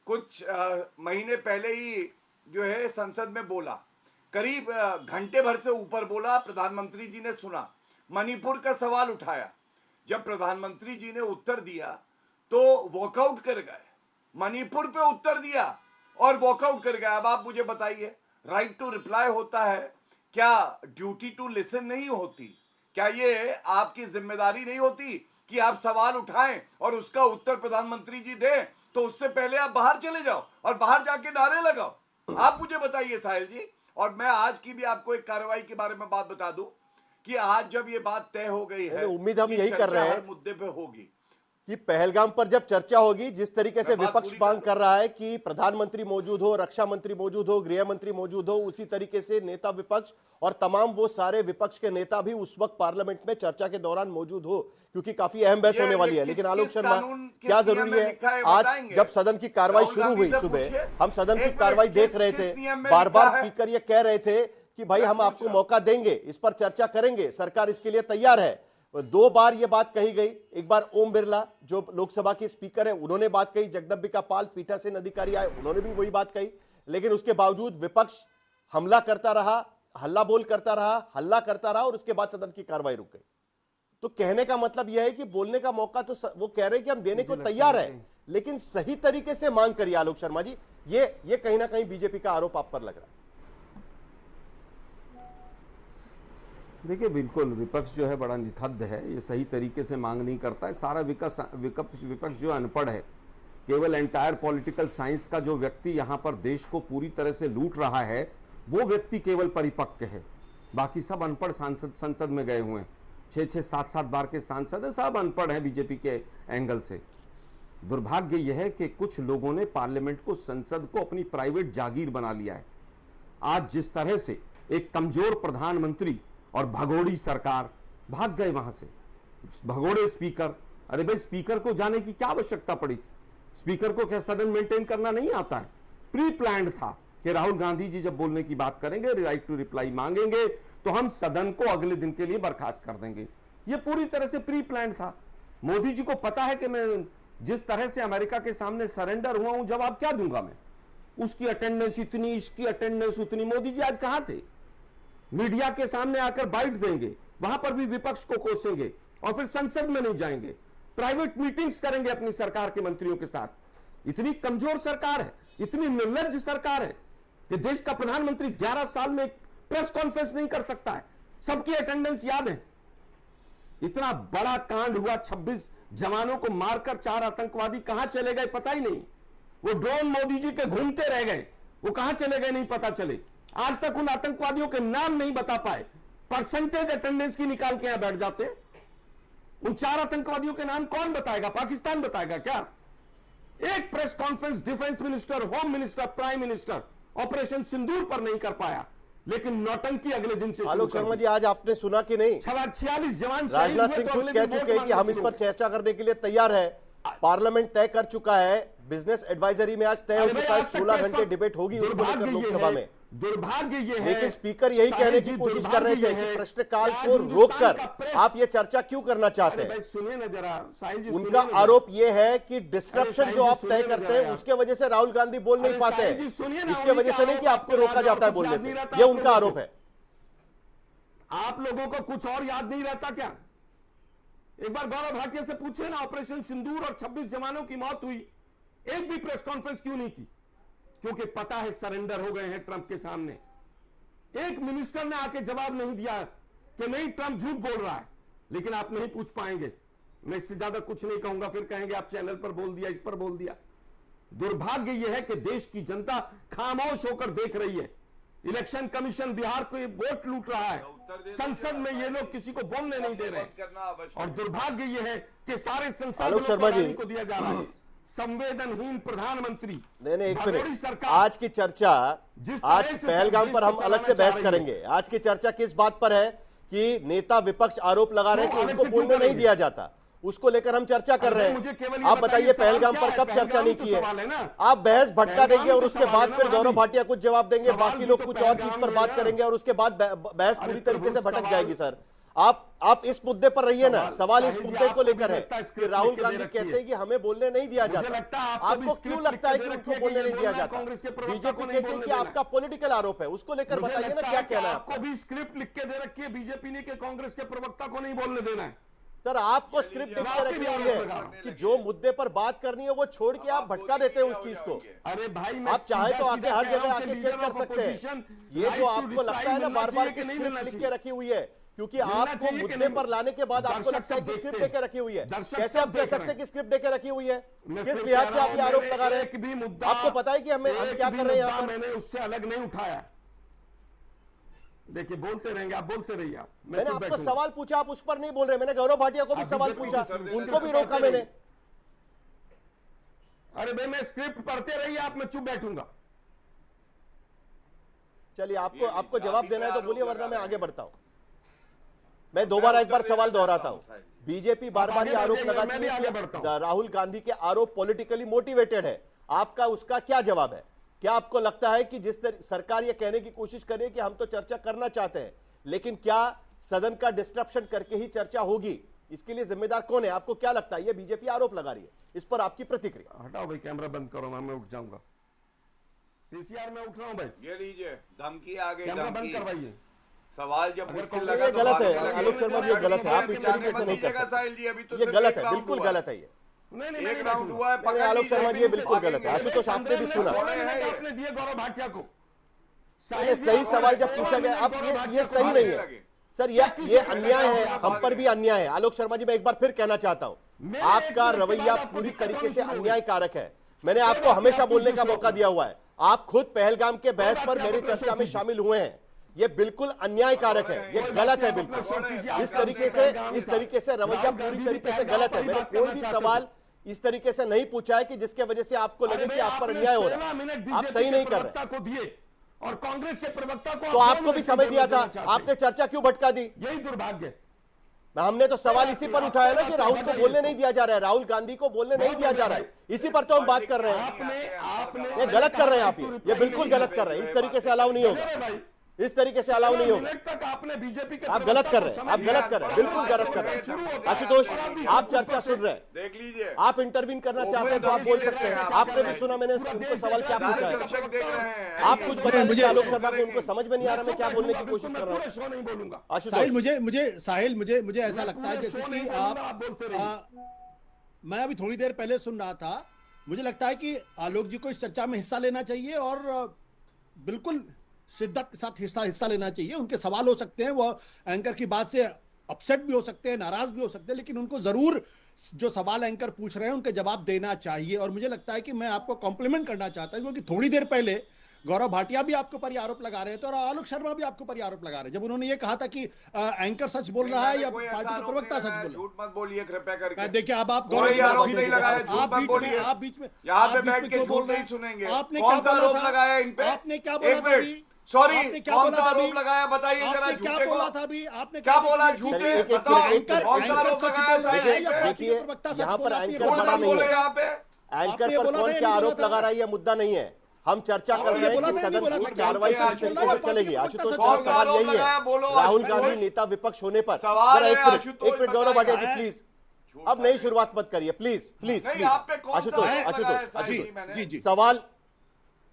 कुछ महीने पहले ही जो है संसद में बोला, करीब घंटे भर से ऊपर बोला, प्रधानमंत्री जी ने सुना, मणिपुर का सवाल उठाया। जब प्रधानमंत्री जी ने उत्तर दिया तो वॉकआउट कर गए, मणिपुर पे उत्तर दिया और वॉकआउट कर गए। अब आप मुझे बताइए, राइट टू रिप्लाई होता है, क्या ड्यूटी टू लिसन नहीं होती? क्या ये आपकी जिम्मेदारी नहीं होती कि आप सवाल उठाएं और उसका उत्तर प्रधानमंत्री जी दें? तो उससे पहले आप बाहर चले जाओ और बाहर जाके नारे लगाओ। आप मुझे बताइए साहिल जी, और मैं आज की भी आपको एक कार्रवाई के बारे में बात बता दूं कि आज जब ये बात तय हो गई है, उम्मीद हम यही कर रहे हैं हर मुद्दे पे होगी कि पहलगाम पर जब चर्चा होगी, जिस तरीके से विपक्ष मांग कर रहा है कि प्रधानमंत्री मौजूद हो, रक्षा मंत्री मौजूद हो, गृह मंत्री मौजूद हो, उसी तरीके से नेता विपक्ष और तमाम वो सारे विपक्ष के नेता भी उस वक्त पार्लियामेंट में चर्चा के दौरान मौजूद हो, क्योंकि काफी अहम बहस होने वाली है। लेकिन आलोक शर्मा, क्या जरूरी है, आज जब सदन की कार्रवाई शुरू हुई, सुबह हम सदन की कार्रवाई देख रहे थे, बार बार स्पीकर ये कह रहे थे कि भाई हम आपको मौका देंगे, इस पर चर्चा करेंगे, सरकार इसके लिए तैयार है। 2 बार यह बात कही गई, एक बार ओम बिरला जो लोकसभा के स्पीकर हैं उन्होंने बात कही, जगदम्बिका पाल पीठासीन अधिकारी आए उन्होंने भी वही बात कही, लेकिन उसके बावजूद विपक्ष हमला करता रहा, हल्ला बोल करता रहा, हल्ला करता रहा और उसके बाद सदन की कार्रवाई रुक गई। तो कहने का मतलब यह है कि बोलने का मौका तो वो कह रहे हैं कि हम देने को तैयार है, लेकिन सही तरीके से मांग करिए। आलोक शर्मा जी, ये कहीं ना कहीं बीजेपी का आरोप आप पर लग रहा है। देखिए, बिल्कुल विपक्ष जो है बड़ा निखद्द है, ये सही तरीके से मांग नहीं करता है। सारा विपक्ष जो अनपढ़ है, केवल एंटायर पॉलिटिकल साइंस का जो व्यक्ति यहाँ पर देश को पूरी तरह से लूट रहा है वो व्यक्ति केवल परिपक्व है, बाकी सब अनपढ़ संसद में गए हुए हैं। 6-6, 7-7 बार के सांसद है, सब अनपढ़ हैं बीजेपी के एंगल से। दुर्भाग्य यह है कि कुछ लोगों ने पार्लियामेंट को, संसद को अपनी प्राइवेट जागीर बना लिया है। आज जिस तरह से एक कमजोर प्रधानमंत्री और भगोड़ी सरकार भाग गए वहां से, भगोड़े स्पीकर, अरे भाई स्पीकर को जाने की क्या आवश्यकता पड़ी थी? स्पीकर को क्या सदन मेंटेन करना नहीं आता है? प्री प्लान्ड था कि राहुल गांधी जी जब बोलने की बात करेंगे, राइट टू रिप्लाई मांगेंगे, तो हम सदन को अगले दिन के लिए बर्खास्त कर देंगे। यह पूरी तरह से प्री प्लान्ड था। मोदी जी को पता है कि मैं जिस तरह से अमेरिका के सामने सरेंडर हुआ हूं, जवाब क्या दूंगा मैं? उसकी अटेंडेंस इतनी, इसकी अटेंडेंस उतनी। मोदी जी आज कहां थे? मीडिया के सामने आकर बाइट देंगे, वहां पर भी विपक्ष को कोसेंगे और फिर संसद में नहीं जाएंगे, प्राइवेट मीटिंग्स करेंगे अपनी सरकार के मंत्रियों के साथ। इतनी कमजोर सरकार है, इतनी निर्लज्ज सरकार है कि देश का प्रधानमंत्री 11 साल में एक प्रेस कॉन्फ्रेंस नहीं कर सकता है, सबकी अटेंडेंस याद है। इतना बड़ा कांड हुआ, 26 जवानों को मारकर 4 आतंकवादी कहां चले गए पता ही नहीं। वो ड्रोन मोदी जी के घूमते रह गए, वो कहां चले गए नहीं पता चले। आज तक उन आतंकवादियों के नाम नहीं बता पाए, परसेंटेज अटेंडेंस की निकाल के यहां बैठ जाते। उन 4 आतंकवादियों के नाम कौन बताएगा? पाकिस्तान बताएगा क्या? एक press conference defence minister, home minister, prime minister operation Sindoor पर नहीं कर पाया, लेकिन नौटंकी अगले दिन से। आलोक शर्मा जी, आज आपने सुना कि नहीं, 46 जवान राजनाथ सिंह खुद कह चुके हैं कि हम इस पर चर्चा करने के लिए तैयार है। पार्लियामेंट तय कर चुका है, बिजनेस एडवाइजरी में आज तय हो चुका है, 16 घंटे डिबेट होगी उसको लेकर लोकसभा में। दुर्भाग्य ये है, लेकिन स्पीकर यही कहने की कोशिश कर रहे थे कि प्रश्नकाल को रोककर आप ये चर्चा क्यों करना चाहते हैं। सुनिए ना जरा साहिल जी, उनका आरोप ये है कि डिस्ट्रप्शन जो आप तय करते हैं उसके वजह से राहुल गांधी बोल नहीं पाते हैं, इसके वजह से नहीं कि आपको रोका जाता है बोलने से, ये उनका आरोप है। आप लोगों को कुछ और याद नहीं रहता क्या? एक बार गौरव भाटिया से पूछे ना, ऑपरेशन सिंदूर और 26 जवानों की मौत हुई, एक भी प्रेस कॉन्फ्रेंस क्यों नहीं की? क्योंकि पता है सरेंडर हो गए हैं ट्रंप के सामने। एक मिनिस्टर ने आके जवाब नहीं दिया कि नहीं ट्रंप झूठ बोल रहा है, लेकिन आप नहीं पूछ पाएंगे। मैं इससे ज्यादा कुछ नहीं कहूंगा, फिर कहेंगे आप चैनल पर बोल दिया, इस पर बोल दिया। दुर्भाग्य यह है कि देश की जनता खामोश होकर देख रही है। इलेक्शन कमीशन बिहार को ये वोट लूट रहा है, संसद में ये लोग किसी को बोलने नहीं दे रहे, और दुर्भाग्य ये है कि सारे संसद को दिया जा रहा है। संवेदनहीन प्रधानमंत्री। नहीं, एक मिनट, आज की चर्चा, आज पहलगाम पर हम अलग से बहस करेंगे। आज की चर्चा किस बात पर है कि नेता विपक्ष आरोप लगा रहे हैं कि उनको बोलने नहीं दिया जाता, उसको लेकर हम चर्चा कर रहे हैं। आप बताइए पहलगाम पर कब चर्चा नहीं की है? आप बहस भटका देंगे और उसके बाद फिर गौरव भाटिया कुछ जवाब देंगे, बाकी लोग कुछ और चीज पर बात करेंगे और उसके बाद बहस पूरी तरीके से भटक जाएगी। सर, आप इस मुद्दे पर रहिए ना। सवाल इस मुद्दे को लेकर है कि राहुल गांधी कहते हैं कि हमें बोलने नहीं दिया जाता। आपको क्यों लगता है कि उनको बोलने नहीं दिया जाता? बीजेपी कहती है कि आपका पॉलिटिकल आरोप है, उसको लेकर बताइए ना क्या कहना है। आपको भी स्क्रिप्ट लिख के दे रखी है बीजेपी ने कि कांग्रेस के प्रवक्ता को नहीं बोलने देना है। सर, आपको स्क्रिप्ट लिख के रखी हुई है कि जो मुद्दे पर बात करनी है वो छोड़ के आप भटका देते हैं उस चीज को। अरे भाई, आप चाहे तो आके हर जगह आके चेक कर सकते हैं। ये जो आपको लगता है ना बार बार की स्क्रिप्ट लिख के रखी हुई है, क्योंकि आपको मुद्दे पर लाने के बाद आपको लगता है कि स्क्रिप्ट देके रखी हुई है। कैसे आप कह सकते हैं कि स्क्रिप्ट देके रखी हुई है? किस लिहाज से आप ये आरोप लगा रहे हैं? आपको पता है कि हम क्या कर रहे हैं यहाँ पर? मैंने उससे अलग नहीं उठाया। देखिए, बोलते रहेंगे आप, बोलते रहिए आप। मैंने आपको सवाल पूछा, आप उस पर नहीं बोल रहे। मैंने गौरव भाटिया को भी सवाल पूछा, उनको भी रोका मैंने। अरे भाई, मैं स्क्रिप्ट पढ़ते रहिए आप, मैं चुप बैठूंगा। चलिए, आपको जवाब देना है तो बोलिए, वरना मैं आगे बढ़ता हूं। मैं दोबारा एक बार सवाल दोहराता हूं। बीजेपी बार बार ये आरोप लगाती है कि राहुल गांधी के आरोप पॉलिटिकली मोटिवेटेड है। आपका उसका क्या जवाब है? क्या आपको लगता है कि जिस तरह सरकार ये कहने की कोशिश करे कि हम तो चर्चा करना चाहते हैं, लेकिन क्या सदन का डिस्ट्रप्शन करके ही चर्चा होगी, इसके लिए जिम्मेदार कौन है? आपको क्या लगता है? ये बीजेपी आरोप लगा रही है, इस पर आपकी प्रतिक्रिया? हटाओ भाई, कैमरा बंद करो, मैं उठ जाऊंगा। पीसीआर में उठ रहा हूं भाई। ये लीजिए, धमकी आ गई, कैमरा बंद करवाइए। सवाल जब मुश्किल लगा तो गलत है आलोक शर्मा जी, ये गलत है। आप इस तरीके से नहीं कर सकते, ये गलत है, बिल्कुल गलत है। ये एक राउंड हुआ है, आलोक शर्मा जी, ये बिल्कुल गलत है। आशुतोष, आपने भी सुना, आपने दिए गौरव भाटिया को सही सवाल जब पूछा गया। अब ये सही नहीं है सर, ये अन्याय है, हम पर भी अन्याय है। आलोक शर्मा जी, मैं एक बार फिर कहना चाहता हूं, आपका रवैया पूरी तरीके से अन्यायकारक है। मैंने आपको हमेशा बोलने का मौका दिया हुआ है, आप खुद पहलगाम के बहस पर मेरी चर्चा में शामिल हुए हैं। ये बिल्कुल अन्यायकारक है, ये गलत है बिल्कुल। इस तरीके से रवैया पूरी तरीके से गलत है। मैंने कोई भी सवाल इस तरीके से नहीं पूछा है कि जिसके वजह से आपको लगे कि आप पर अन्याय हो रहा है। आप सही नहीं कर रहे। और कांग्रेस के प्रवक्ता को तो आपको भी समय दिया था, आपने चर्चा क्यों भटका दी? यही दुर्भाग्य। हमने तो सवाल इसी पर उठाया ना कि राहुल को बोलने नहीं दिया जा रहा है, राहुल गांधी को बोलने नहीं दिया जा रहा है। इसी पर तो हम बात कर रहे हैं। ये गलत कर रहे हैं आप, ये बिल्कुल गलत कर रहे हैं। इस तरीके से अलाउ नहीं होगा। इस तरीके से अलाउ नहीं होगा। तक आपने बीजेपी के आप गलत कर रहे हैं, आप गलत कर रहे हैं, बिल्कुल गलत कर रहे हैं। आशुतोष, आप चर्चा सुन रहे हैं, देख लीजिए, आप इंटरवीन करना चाहते हैं तो आप बोल सकते हैं। आपने भी सुना, मैंने उनको सवाल क्या पूछा है, दर्शक देख रहे हैं। आप कुछ बता दीजिए आलोक शर्मा को, उनको समझ में नहीं आ रहा मैं क्या बोलने की कोशिश कर रहा हूँ। शो नहीं बोलूंगा। साहिल मुझे ऐसा लगता है जैसे कि आप बोलते रहिए। मैं अभी थोड़ी देर पहले सुन रहा था, मुझे लगता है कि आलोक जी को इस चर्चा में हिस्सा लेना चाहिए और बिल्कुल शिद्दत के साथ हिस्सा लेना चाहिए। उनके सवाल हो सकते हैं, वो एंकर की बात से अपसेट भी हो सकते हैं, नाराज भी हो सकते हैं, लेकिन उनको जरूर जो सवाल एंकर पूछ रहे हैं उनके जवाब देना चाहिए। और मुझे लगता है कि मैं आपको कॉम्प्लीमेंट करना चाहता हूं, क्योंकि थोड़ी देर पहले गौरव भाटिया भी आपके ऊपर आरोप लगा रहे थे और आलोक शर्मा भी आपके ऊपर आरोप लगा रहे हैं, जब उन्होंने ये कहा था कि एंकर सच बोल रहा है या पार्टी के प्रवक्ता सच बोल रहा है। झूठ मत बोलिए कृपया करके। देखिए अब आप कोई आरोप नहीं लगाया, झूठ मत बोलिए। आप बीच में यहाँ पे बैठ के झूठ नहीं सुनेंगे। कौन सा आरोप लगाया इन पे? आपने क्या बोला था अभी? सॉरी, क्या कौन बोला सा था आरोप अभी? लगाया बताइए जरा। आपने क्या झूठे बोला को था अभी? आपने क्या बोला? झूठे बताओ, एंकर कौन सा आरोप लगाया? देखिए यहाँ पर एंकर बड़ा नहीं है, यहाँ पे एंकर पर कौन क्या आरोप लगा रहा है यह मुद्दा नहीं है। हम चर्चा कर रहे हैं कि सदन की कार्रवाई किस तरीके से चलेगी। आशुतोष का सवाल यही है, राहुल गांधी नेता विपक्ष होने पर। सवाल है एक मिनट गौरव भाटिया जी प्लीज, अब नई शुरुआत मत करिए प्लीज प्लीज। आशुतोष सवाल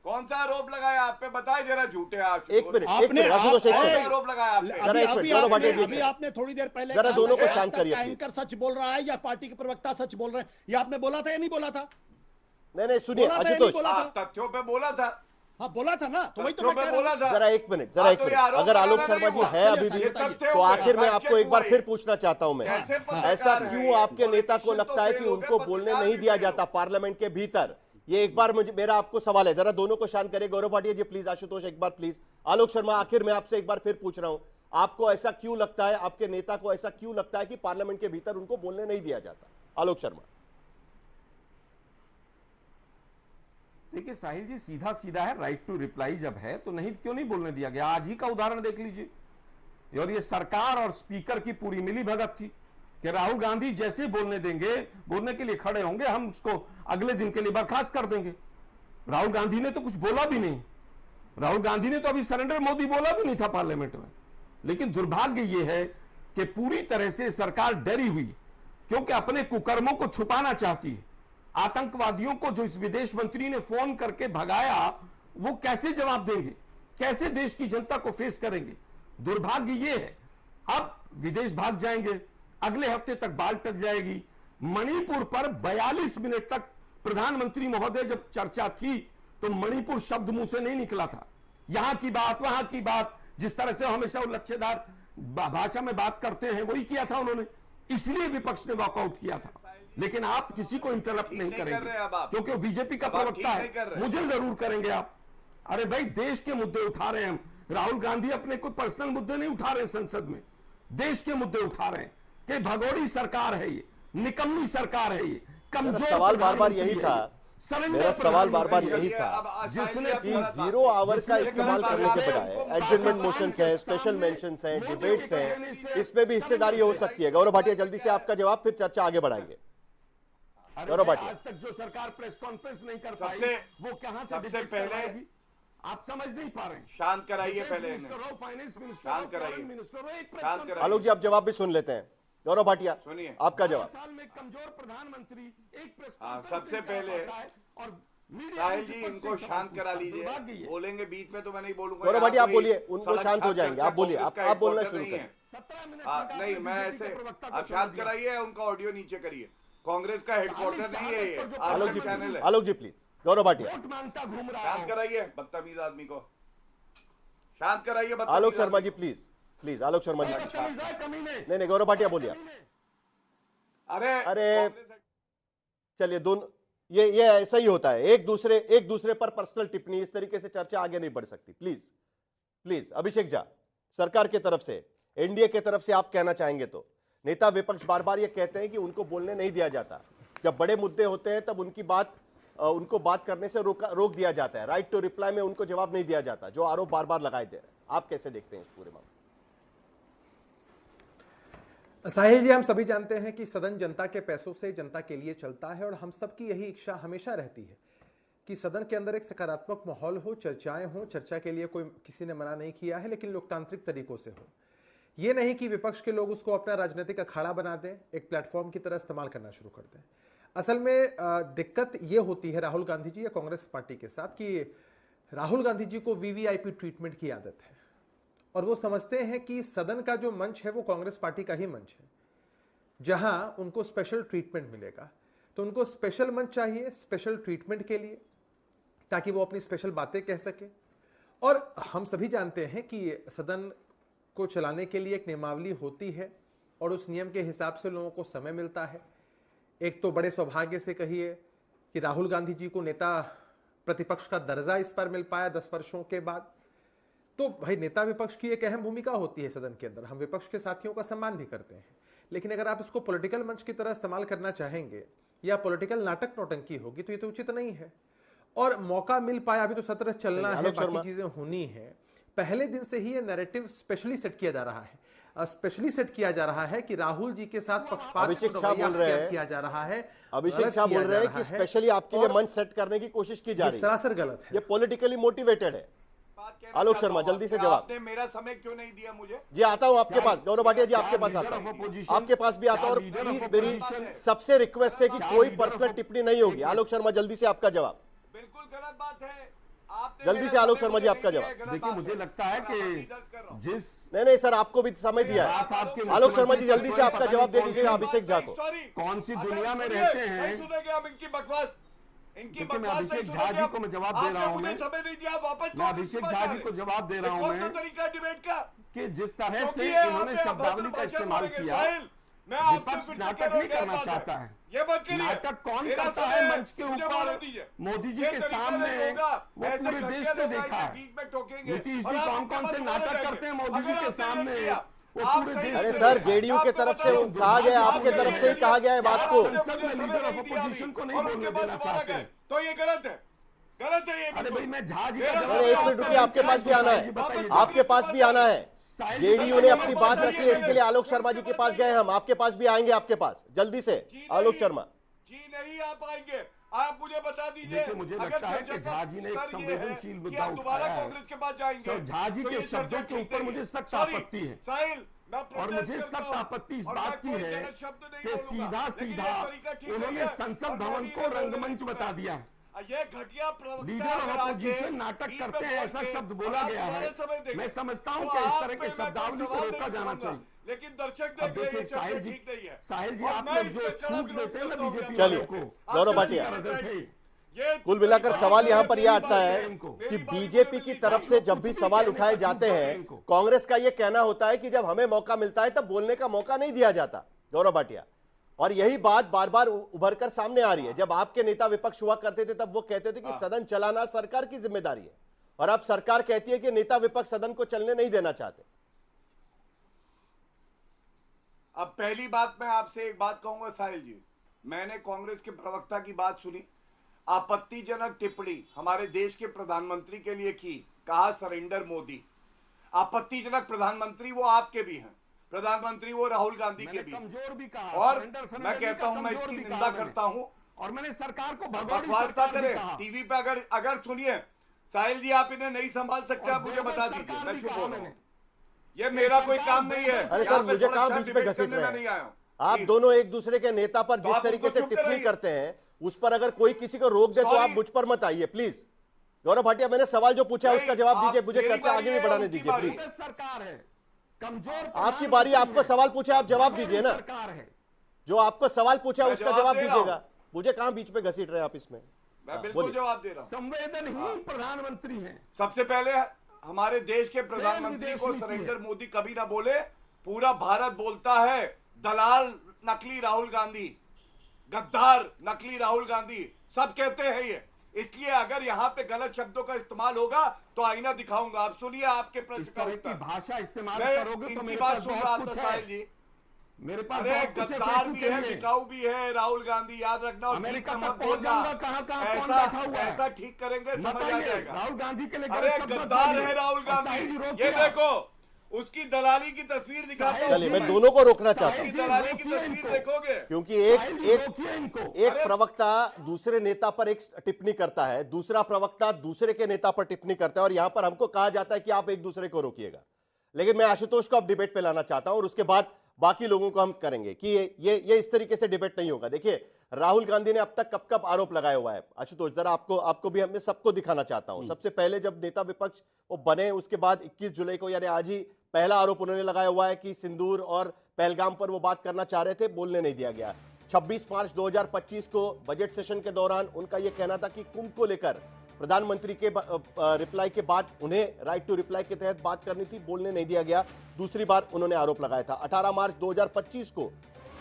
कौन सा आरोप लगाया आप पे बताए जरा। झूठे आप। एक मिनट आशुतोष, एक मिनट आरोप लगाया आप पे। जरा एक मिनट गौरव भाटिया जी, अभी आपने थोड़ी देर पहले जरा दोनों को शांत करिए। एंकर सच बोल रहा है या पार्टी के प्रवक्ता सच बोल रहे हैं, ये आपने बोला था या नहीं बोला था? नहीं सुनिए आशुतोष, तथ्यों पे बोला था। हाँ बोला था ना, तो वही तो मैं कह रहा हूं। जरा एक मिनट अगर आलोक शर्मा जी है अभी भी तो आखिर में आपको एक बार फिर पूछना चाहता हूं मैं, ऐसा क्यों आपके नेता को लगता है कि उनको बोलने नहीं दिया जाता पार्लियामेंट के भीतर? ये एक बार मुझे, मेरा आपको सवाल है, जरा दोनों को शांत करिए। गौरव भाटिया जी प्लीज, आशुतोष एक बार प्लीज। आलोक शर्मा आखिर में आपसे एक बार फिर पूछ रहा हूं, आपको ऐसा क्यों लगता है, आपके नेता को ऐसा क्यों लगता है कि पार्लियामेंट के भीतर उनको बोलने नहीं दिया जाता? आलोक शर्मा। देखिए साहिल जी, सीधा सीधा है, राइट टू रिप्लाई जब है तो नहीं, क्यों नहीं बोलने दिया गया? आज ही का उदाहरण देख लीजिए। और ये सरकार और स्पीकर की पूरी मिली भगत थी कि राहुल गांधी जैसे बोलने देंगे, बोलने के लिए खड़े होंगे, हम उसको अगले दिन के लिए बर्खास्त कर देंगे। राहुल गांधी ने तो कुछ बोला भी नहीं। राहुल गांधी ने तो अभी सरेंडर मोदी बोला भी नहीं था पार्लियामेंट में। लेकिन दुर्भाग्य यह है कि पूरी तरह से सरकार डरी हुई, क्योंकि अपने कुकर्मों को छुपाना चाहती है। आतंकवादियों को जो इस विदेश मंत्री ने फोन करके भगाया, वो कैसे जवाब देंगे? कैसे देश की जनता को फेस करेंगे? दुर्भाग्य ये है, अब विदेश भाग जाएंगे, अगले हफ्ते तक बाल टक जाएगी। मणिपुर पर 42 मिनट तक प्रधानमंत्री महोदय जब चर्चा थी तो मणिपुर शब्द मुंह से नहीं निकला था। यहां की बात, वहां की बात, जिस तरह से हमेशा वो लच्छेदार भाषा में बात करते हैं वही किया था उन्होंने, इसलिए विपक्ष ने वॉकआउट किया था। लेकिन आप किसी को इंटरप्ट नहीं करेंगे क्योंकि वो बीजेपी का प्रवक्ता है, मुझे जरूर करेंगे आप। अरे भाई, देश के मुद्दे उठा रहे हैं हम। राहुल गांधी अपने कोई पर्सनल मुद्दे नहीं उठा रहे हैं संसद में, देश के मुद्दे उठा रहे हैं कि भगोड़ी सरकार है ये, निकम्मी सरकार है ये, कमजोर। सवाल बार बार यही था, मेरा सवाल बार बार यही था, जिसने कि 0 आवर का इस्तेमाल करने से बजाय एडजर्नमेंट मोशंस है, स्पेशल मेंशंस है, डिबेट्स है, इसमें भी हिस्सेदारी हो सकती है। गौरव भाटिया जल्दी से आपका जवाब, फिर चर्चा आगे बढ़ाएंगे। गौरव भाटिया, आज तक जो सरकार प्रेस कॉन्फ्रेंस नहीं कर पाई, वो कहां से सबसे पहले आप समझ नहीं पा रहे हैं। शांत कराइए पहले, फाइनेंस मिनिस्टर, शांत कराइए। आलोक जी आप जवाब भी सुन लेते हैं। गौरव भाटिया सुनिए, आपका जवाब। साल में कमजोर प्रधानमंत्री एक प्रेस सबसे पहले और साहिल जी इनको शांत करा लीजिए, बोलेंगे बीच में तो मैं नहीं बोलूंगा। गौरव भाटिया आप बोलिए, उनको शांत हो जाएंगे, आप बोलिए, आप बोलना शुरू करें। 17 मिनट नहीं, मैं ऐसे, आप शांत कराइए, उनका ऑडियो नीचे करिए। कांग्रेस का हेडक्वार्टर नहीं है ये, आलोक जी चैनल है। आलोक जी प्लीज। गौरव भाटिया वोट मांगता घूम रहा शांत कराइए, बदतमीज आदमी को शांत कराइए। आलोक शर्मा जी प्लीज प्लीज, आलोक शर्मा जी नहीं, गौरव भाटिया बोलिए। अरे चलिए, दोनों ये ऐसा ही होता है, एक दूसरे पर पर्सनल टिप्पणी, इस तरीके से चर्चा आगे नहीं बढ़ सकती। Please please. अभिषेक झा, सरकार के तरफ से, एनडीए के तरफ से आप कहना चाहेंगे तो? नेता विपक्ष बार बार ये कहते हैं कि उनको बोलने नहीं दिया जाता, जब बड़े मुद्दे होते हैं तब उनको बात करने से रोक दिया जाता है, राइट टू रिप्लाई में उनको जवाब नहीं दिया जाता, जो आरोप बार बार लगाए दे रहे हैं। आप कैसे देखते हैं इस पूरे मामले? साहिल जी, हम सभी जानते हैं कि सदन जनता के पैसों से जनता के लिए चलता है और हम सबकी यही इच्छा हमेशा रहती है कि सदन के अंदर एक सकारात्मक माहौल हो, चर्चाएं हो, चर्चा के लिए कोई किसी ने मना नहीं किया है, लेकिन लोकतांत्रिक तरीकों से हो। ये नहीं कि विपक्ष के लोग उसको अपना राजनीतिक अखाड़ा बना दें, एक प्लेटफॉर्म की तरह इस्तेमाल करना शुरू कर दें। असल में दिक्कत ये होती है राहुल गांधी जी या कांग्रेस पार्टी के साथ कि राहुल गांधी जी को वीवीआईपी ट्रीटमेंट की आदत है और वो समझते हैं कि सदन का जो मंच है वो कांग्रेस पार्टी का ही मंच है, जहां उनको स्पेशल ट्रीटमेंट मिलेगा। तो उनको स्पेशल मंच चाहिए स्पेशल ट्रीटमेंट के लिए, ताकि वो अपनी स्पेशल बातें कह सके। और हम सभी जानते हैं कि सदन को चलाने के लिए एक नियमावली होती है और उस नियम के हिसाब से लोगों को समय मिलता है। एक तो बड़े सौभाग्य से कहिए कि राहुल गांधी जी को नेता प्रतिपक्ष का दर्जा इस पर मिल पाया 10 वर्षों के बाद। तो भाई नेता विपक्ष की एक अहम भूमिका होती है सदन के अंदर, हम विपक्ष के साथियों का सम्मान भी करते हैं, लेकिन अगर आप इसको पॉलिटिकल मंच की तरह इस्तेमाल करना चाहेंगे या पॉलिटिकल नाटक नौटंकी होगी तो ये तो उचित नहीं है। और मौका मिल पाया, अभी तो सत्र चलना है, बाकी चीजें होनी है। पहले दिन से ही ये नैरेटिव स्पेशली सेट किया जा रहा है, स्पेशली सेट किया जा रहा है कि राहुल जी के साथ पक्षपात अभिषेक शाह बोल रहे हैं, किया जा रहा है, अभिषेक शाह बोल रहे हैं कि स्पेशली आपके लिए मंच सेट करने की कोशिश की जा रही है। सरासर गलत है, ये पॉलिटिकली मोटिवेटेड है। आलोक शर्मा जल्दी से जवाब। आपने मेरा समय क्यों नहीं दिया मुझे? जी आता हूं आपके पास, गौरव भाटिया जी आपके पास आता हूं, आपके पास भी आता हूं। और प्लीज मेरी सबसे रिक्वेस्ट है कि कोई पर्सनल टिप्पणी नहीं होगी। आलोक शर्मा जल्दी से आपका जवाब। बिल्कुल गलत बात है, जल्दी से आलोक शर्मा जी आपका जवाब। देखिए मुझे लगता है कि जिस नहीं सर आपको भी समय दिया है। आलोक शर्मा जी जल्दी से आपका जवाब दे दीजिएगा अभिषेक झा को। कौन सी दुनिया में रहते हैं? इनकी बकवास, इनकी मैं अभिषेक झा जी को मैं जवाब दे रहा हूं। मैं अभिषेक झा जी को जवाब दे रहा हूं मैं तरीका डिबेट का कि जिस तरह से इन्होंने शब्दावली का इस्तेमाल किया, विपक्ष नाटक नहीं करना चाहता है। नाटक कौन करता है मंच के ऊपर? मोदी जी के सामने वो पूरे देश ने देखा है। नीतीश जी कौन कौन से नाटक करते हैं मोदी जी के सामने, वो पूरे देश। अरे सर जेडीयू के तरफ से कहा गया, आपके तरफ से ही कहा गया है बात को। संसद में लीडर ऑफ अपोजिशन को नहीं बोलने देना चाहते, तो ये गलत है, गलत है ये। अरे भाई मैं झा जी का जवाब, एक मिनट रुकिए, आपके पास भी आना है, आपके पास भी आना है। जेडीयू ने अपनी बात रखी है, इसके लिए आलोक शर्मा जी के पास गए हम, आपके पास भी आएंगे, आपके पास जल्दी से आलोक शर्मा जी। नहीं आ पाएंगे, आप मुझे बता दीजिए। मुझे लगता है कि झा जी ने एक संवेदनशील मुद्दा दोबारा कांग्रेस के पास जाएंगे। झा जी के शब्दों के ऊपर मुझे सख्त आपत्ति है, और मुझे सख्त आपत्ति इस बात की है कि सीधा सीधा उन्होंने संसद भवन को रंगमंच बता दिया। ये घटिया लीडर ऑफ अपोजिशन नाटक करते हैं ऐसा शब्द बोला गया है। मैं समझता हूं कि इस तरह के शब्दावली को रोका जाना चाहिए, लेकिन दर्शक देखिए साहिल जी आप लोग जो छूट देते हैं ना बीजेपी चलिए को, गौरव भाटिया, कुल मिलाकर सवाल यहां पर यह आता है कि बीजेपी की तरफ से जब भी सवाल उठाए जाते हैं, कांग्रेस का यह कहना होता है कि जब हमें मौका मिलता है तब बोलने का मौका नहीं दिया जाता। गौरव भाटिया, और यही बात बार बार उभर कर सामने आ रही है। जब आपके नेता विपक्ष हुआ करते थे तब वो कहते थे कि सदन चलाना सरकार की जिम्मेदारी है, और अब सरकार कहती है कि नेता विपक्ष सदन को चलने नहीं देना चाहते। अब पहली बात मैं आपसे एक बात कहूंगा साहिल जी, मैंने कांग्रेस के प्रवक्ता की बात सुनी, आपत्तिजनक टिप्पणी हमारे देश के प्रधानमंत्री के लिए की, कहा सरेंडर मोदी। आपत्तिजनक प्रधानमंत्री वो आपके भी हैं, प्रधानमंत्री वो राहुल गांधी के भी, कमजोर भी कहा, और मैं कहता हूं मैं इसकी निंदा करता हूं, और मैंने सरकार को बकवास ना करें टीवी पे। अगर सुनिए साहिल जी, आप इन्हें नहीं संभाल सकते, आप मुझे बता दीजिए, मैं चुप हो रहा हूं, ये मेरा कोई काम नहीं है। अरे सर मुझे कहां बीच में घसीट रहे हैं आप दोनों? एक दूसरे के नेता पर जिस तरीके से टिप्पणी करते हैं उस पर अगर कोई किसी को रोक दे तो आप मुझ पर मत आइए प्लीज। गौरव भाटिया, मैंने सवाल जो पूछा है उसका जवाब दीजिए, मुझे चर्चा आगे भी बढ़ाने दीजिए प्लीज। सरकार है कमजोर, आपकी बारी, आपको सवाल पूछा आप जवाब दीजिए ना। सरकार है जो आपको सवाल पूछा उसका जवाब दीजिएगा, मुझे कहां बीच में घसीट रहे हैं आप इसमें? मैं बिल्कुल जवाब दे रहा हूं। संवेदनहीन प्रधानमंत्री हैं। सबसे पहले हमारे देश के प्रधानमंत्री को सरेंडर मोदी कभी ना बोले, पूरा भारत बोलता है दलाल नकली राहुल गांधी, गद्दार नकली राहुल गांधी, सब कहते हैं ये। इसलिए अगर यहाँ पे गलत शब्दों का इस्तेमाल होगा तो आईना दिखाऊंगा। आप सुनिए आपके प्रश्न की भाषा इस्तेमाल करोगे तो मेरी बात सुन रहा था साहिल जी, मेरे पास गद्दार भी है, टिकाऊ भी है राहुल गांधी, याद रखना। अमेरिका तक पहुंच जाऊंगा, कहां कौन बैठा हुआ है, ऐसा ठीक करेंगे समझ आ जाएगा। राहुल गांधी के लिए अरे गद्दार है राहुल गांधी, ये देखो उसकी दलाली की तस्वीर दिखाता हूं। चलिए, मैं दोनों को रोकना चाहता हूं, दलाली की तस्वीर देखोगे, क्योंकि एक प्रवक्ता दूसरे नेता पर एक टिप्पणी करता है, दूसरा प्रवक्ता दूसरे के नेता पर टिप्पणी करता है, और यहां पर हमको कहा जाता है कि आप एक दूसरे को रोकिएगा। लेकिन मैं आशुतोष को अब डिबेट पे लाना चाहता हूं, और उसके बाद बाकी लोगों को हम करेंगे कि ये इस तरीके से डिबेट नहीं होगा। देखिए, राहुल गांधी ने अब तक कब कब आरोप लगाया हुआ है, आशुतोष जरा आपको भी मैं सबको दिखाना चाहता हूं। सबसे पहले जब नेता विपक्ष वो बने, उसके बाद 21 जुलाई को, यानी आज ही पहला आरोप उन्होंने लगाया हुआ है कि सिंदूर और पहलगाम पर वो बात करना चाह रहे थे, बोलने नहीं दिया गया। 26 मार्च 2025 को बजट सेशन के दौरान उनका यह कहना था कि कुंभ को लेकर प्रधानमंत्री के रिप्लाई के बाद उन्हें राइट टू रिप्लाई के तहत बात करनी थी, बोलने नहीं दिया गया। दूसरी बार उन्होंने आरोप लगाया था 18 मार्च 2025 को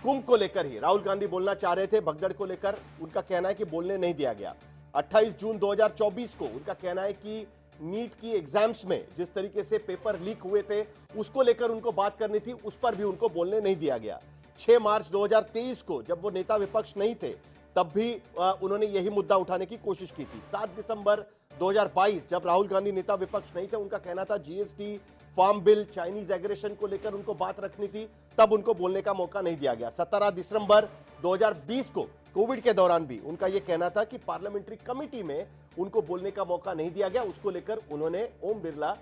कुंभ को लेकर ही राहुल गांधी बोलना चाह रहे थे, भगदड़ को लेकर उनका कहना है कि बोलने नहीं दिया गया। 28 जून 2024 को उनका कहना है कि नीट की एग्जाम्स में जिस तरीके से पेपर लीक हुए थे उसको लेकर उनको बात करनी थी, उस पर भी उनको बोलने नहीं दिया गया। 6 मार्च 2023 को जब वो नेता विपक्ष नहीं थे, तब भी उन्होंने यही मुद्दा उठाने की कोशिश की थी। 7 दिसंबर 2022 जब राहुल गांधी नेता विपक्ष नहीं थे, उनका कहना था GST, farm bill, Chinese aggression को लेकर उनको बात रखनी थी, तब उनको बोलने का मौका नहीं दिया गया। 17 दिसंबर 2020 को कोविड के दौरान भी उनका यह कहना था कि पार्लियामेंट्री कमेटी में उनको बोलने का मौका नहीं दिया गया। उसको लेकर उन्होंने ओम बिरला